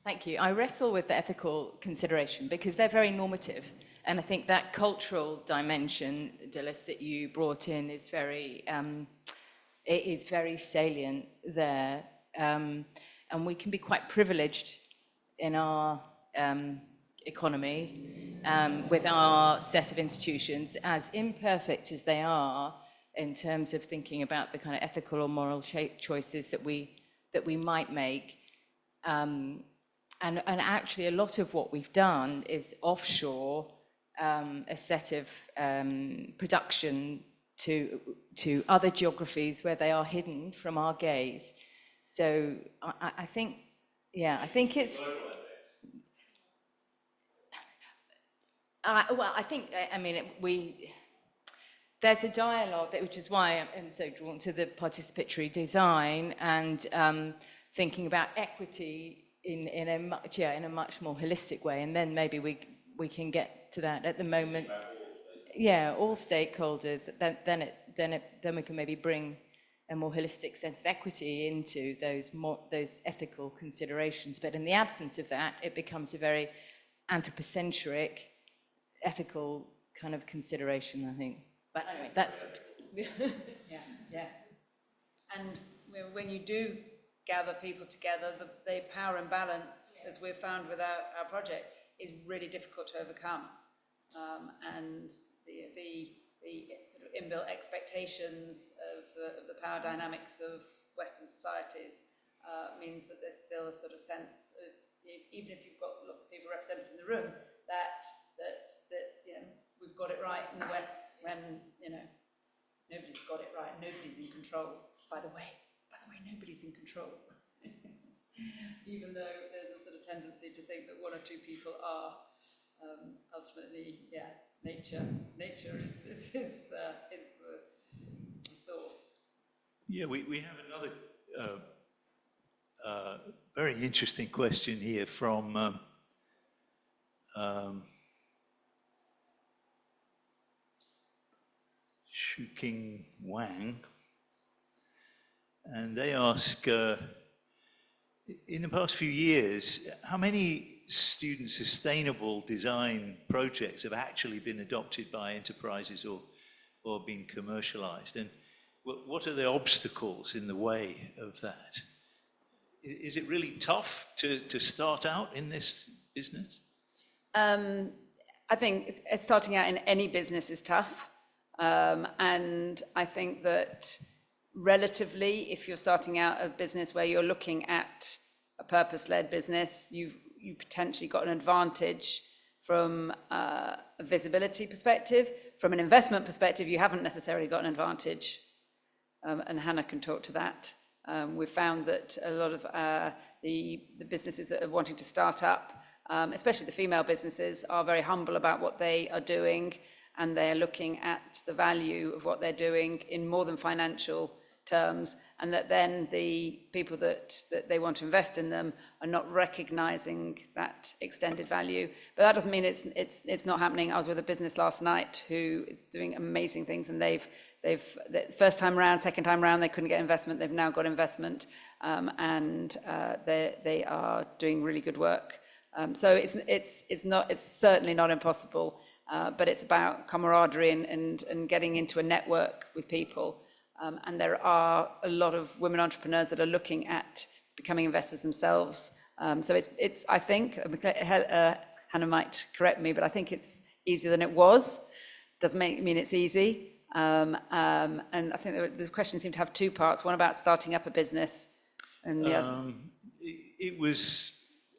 Thank you. I wrestle with the ethical consideration because they're very normative. And I think that cultural dimension, Dilys, that you brought in is very salient there. And we can be quite privileged in our economy with our set of institutions, as imperfect as they are in terms of thinking about the kind of ethical or moral choices that we might make. And actually, a lot of what we've done is offshore a set of production to other geographies where they are hidden from our gaze. So I think it's. There's a dialogue, which is why I'm so drawn to the participatory design and thinking about equity in a much more holistic way, and then maybe we can get to that. At the moment, all stakeholders. Then we can maybe bring a more holistic sense of equity into those ethical considerations. But in the absence of that, it becomes a very anthropocentric ethical kind of consideration, I think. But anyway, that's yeah. And when you do gather people together, the power imbalance, as we've found with our project, is really difficult to overcome. And the sort of inbuilt expectations of the power dynamics of Western societies means that there's still a sort of sense of, even if you've got lots of people represented in the room, that you know, we've got it right in the West, when, you know, nobody's got it right, nobody's in control. By the way, nobody's in control. Even though there's a sort of tendency to think that one or two people are. Ultimately, nature is the source. Yeah, we have another very interesting question here from Shuking Wang. And they ask, in the past few years, how many student sustainable design projects have actually been adopted by enterprises or been commercialized? And what are the obstacles in the way of that? Is it really tough to start out in this business? I think starting out in any business is tough. And I think that relatively, if you're starting out a business where you're looking at a purpose-led business, you potentially got an advantage from a visibility perspective. From an investment perspective, you haven't necessarily got an advantage. And Hannah can talk to that. We've found that a lot of the businesses that are wanting to start up, especially the female businesses, are very humble about what they are doing, and they're looking at the value of what they're doing in more than financial terms, and that then the people that they want to invest in them are not recognizing that extended value. But that doesn't mean it's not happening. I was with a business last night who is doing amazing things, and they've the first time round, second time round, they couldn't get investment. They've now got investment, and they are doing really good work. So it's certainly not impossible, but it's about camaraderie and getting into a network with people. And there are a lot of women entrepreneurs that are looking at becoming investors themselves. So it's I think, Hannah might correct me, but I think it's easier than it was. Doesn't mean it's easy. And I think the question seemed to have two parts, one about starting up a business and the other. It was,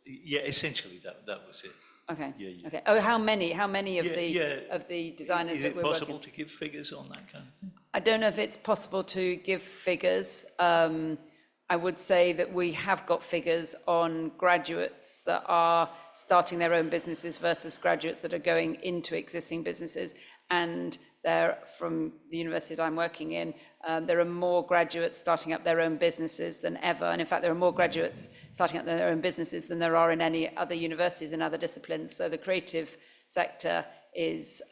yeah, essentially that was it. Okay. Yeah. Okay. Oh, how many of the designers that we're working? Is it possible to give figures on that kind of thing? I don't know if it's possible to give figures. I would say that we have got figures on graduates that are starting their own businesses versus graduates that are going into existing businesses. And they're from the university that I'm working in. There are more graduates starting up their own businesses than ever. And in fact, there are more graduates starting up their own businesses than there are in any other universities in other disciplines. So the creative sector is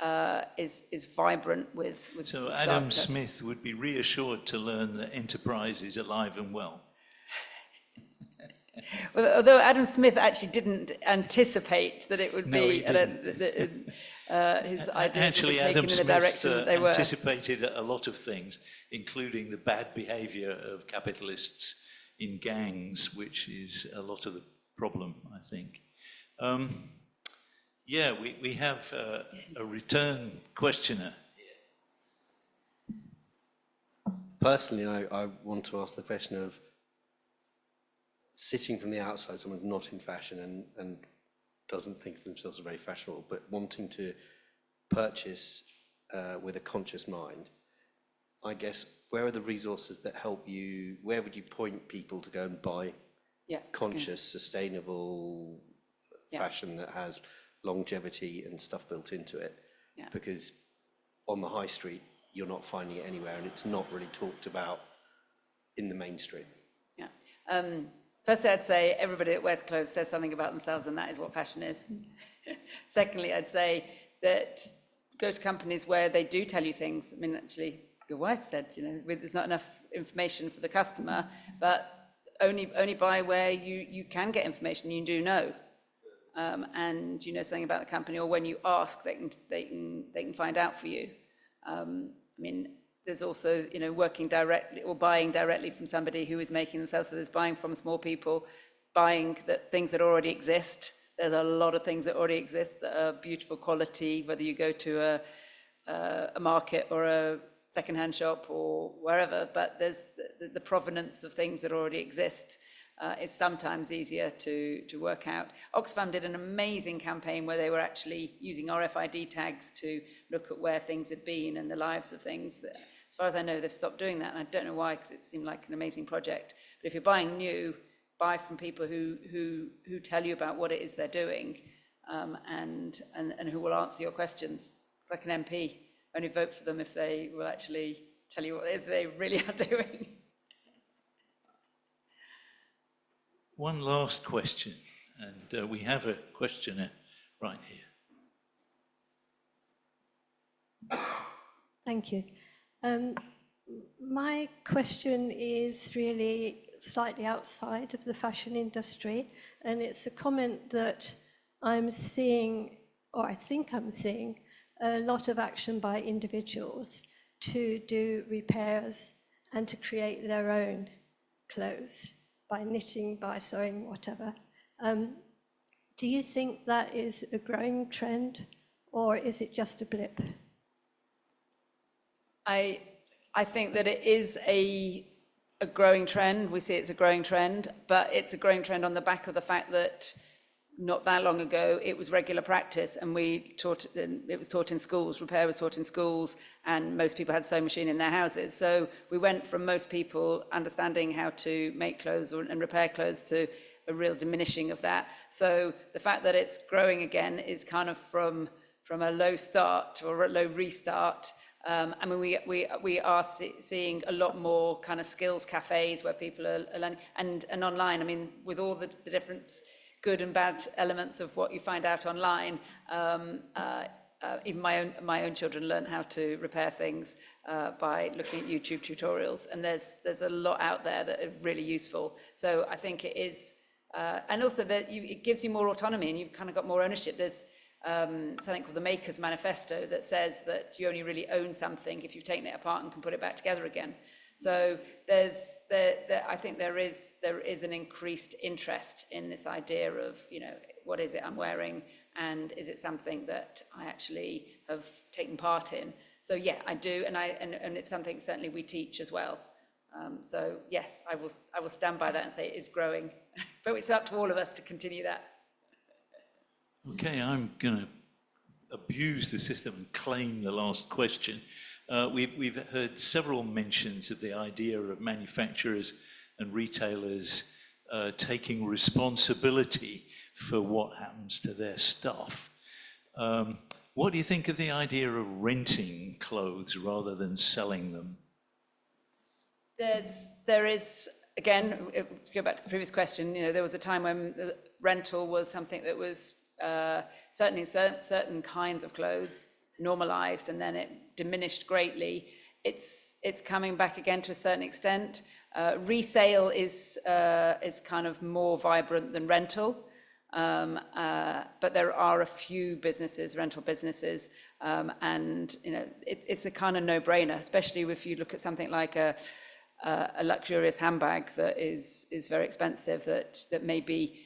vibrant with So with Adam startups. Smith would be reassured to learn that enterprise is alive and well. Well, although Adam Smith actually didn't anticipate that it would No, he be didn't. his ideas would Actually, be taken Adam in the Smith direction that they were. anticipated a lot of things, including the bad behavior of capitalists in gangs, which is a lot of the problem, I think. Yeah, we have a return questioner. Personally, I want to ask the question of sitting from the outside, someone's not in fashion and doesn't think of themselves as very fashionable, but wanting to purchase with a conscious mind. I guess, where are the resources that help you? Where would you point people to go and buy conscious, sustainable fashion that has longevity and stuff built into it? Yeah. Because on the high street, you're not finding it anywhere, and it's not really talked about in the mainstream. Yeah. Firstly, I'd say everybody that wears clothes says something about themselves, and that is what fashion is. Secondly, I'd say that go to companies where they do tell you things. I mean, actually, your wife said, there's not enough information for the customer, but only buy where you can get information you do know. And you know something about the company, or when you ask, they can find out for you. I mean, there's also, working directly or buying directly from somebody who is making themselves. So there's buying from small people, buying things that already exist. There's a lot of things that already exist that are beautiful quality, whether you go to a market or a secondhand shop or wherever, but there's the provenance of things that already exist is sometimes easier to work out. Oxfam did an amazing campaign where they were actually using RFID tags to look at where things had been and the lives of things. As far as I know, they've stopped doing that, and I don't know why, because it seemed like an amazing project. But if you're buying new, buy from people who tell you about what it is they're doing, and who will answer your questions. It's like an MP. Only vote for them if they will actually tell you what it is they really are doing. One last question, and we have a questioner right here. Thank you. My question is really slightly outside of the fashion industry, and it's a comment that I'm seeing, or I think I'm seeing, a lot of action by individuals to do repairs and to create their own clothes by knitting, by sewing, whatever. Do you think that is a growing trend, or is it just a blip? I think that it is a growing trend. We see it's a growing trend, but it's a growing trend on the back of the fact that not that long ago it was regular practice, and it was taught in schools. Repair was taught in schools, and most people had sewing machine in their houses. So we went from most people understanding how to make clothes and repair clothes to a real diminishing of that. So the fact that it's growing again is kind of from a low start or a low restart. I mean, we are seeing a lot more kind of skills cafes where people are learning, and online. I mean, with all the different good and bad elements of what you find out online, even my own children learn how to repair things by looking at YouTube tutorials, and there's a lot out there that are really useful. So I think it is, and also that it gives you more autonomy, and you've kind of got more ownership. There's something called the Maker's Manifesto that says that you only really own something if you've taken it apart and can put it back together again. So I think there is an increased interest in this idea of, you know, what is it I'm wearing, and is it something that I actually have taken part in? So yeah, I do, and it's something certainly we teach as well. So yes, I will stand by that and say it is growing, but it's up to all of us to continue that. Okay, I'm going to abuse the system and claim the last question. We've heard several mentions of the idea of manufacturers and retailers taking responsibility for what happens to their stuff. What do you think of the idea of renting clothes rather than selling them? There is, again, go back to the previous question, you know, there was a time when rental was something that was certainly certain kinds of clothes normalized, and then it diminished greatly. It's coming back again to a certain extent. Resale is kind of more vibrant than rental, but there are a few businesses, rental businesses, and you know, it's a kind of no-brainer, especially if you look at something like a luxurious handbag that is very expensive, that maybe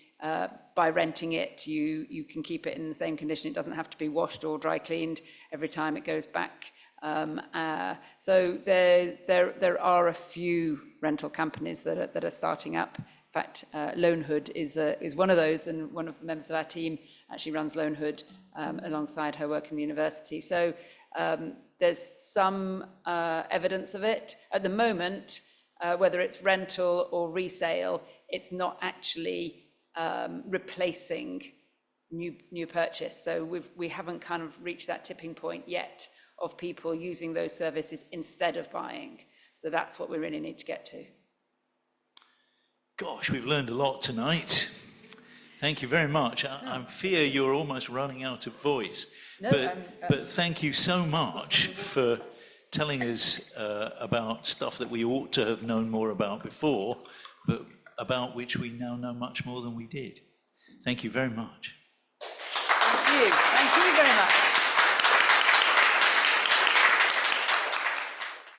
by renting it, you can keep it in the same condition. It doesn't have to be washed or dry cleaned every time it goes back. So there are a few rental companies that are starting up. In fact, Loanhood is one of those, and one of the members of our team actually runs Loanhood alongside her work in the university. So there's some evidence of it. At the moment, whether it's rental or resale, it's not actually replacing new purchase. So we haven't kind of reached that tipping point yet of people using those services instead of buying. So that's what we really need to get to. Gosh, we've learned a lot tonight. Thank you very much. I fear you're almost running out of voice. No, but thank you so much for telling us about stuff that we ought to have known more about before, but about which we now know much more than we did. Thank you very much. Thank you. Thank you very much.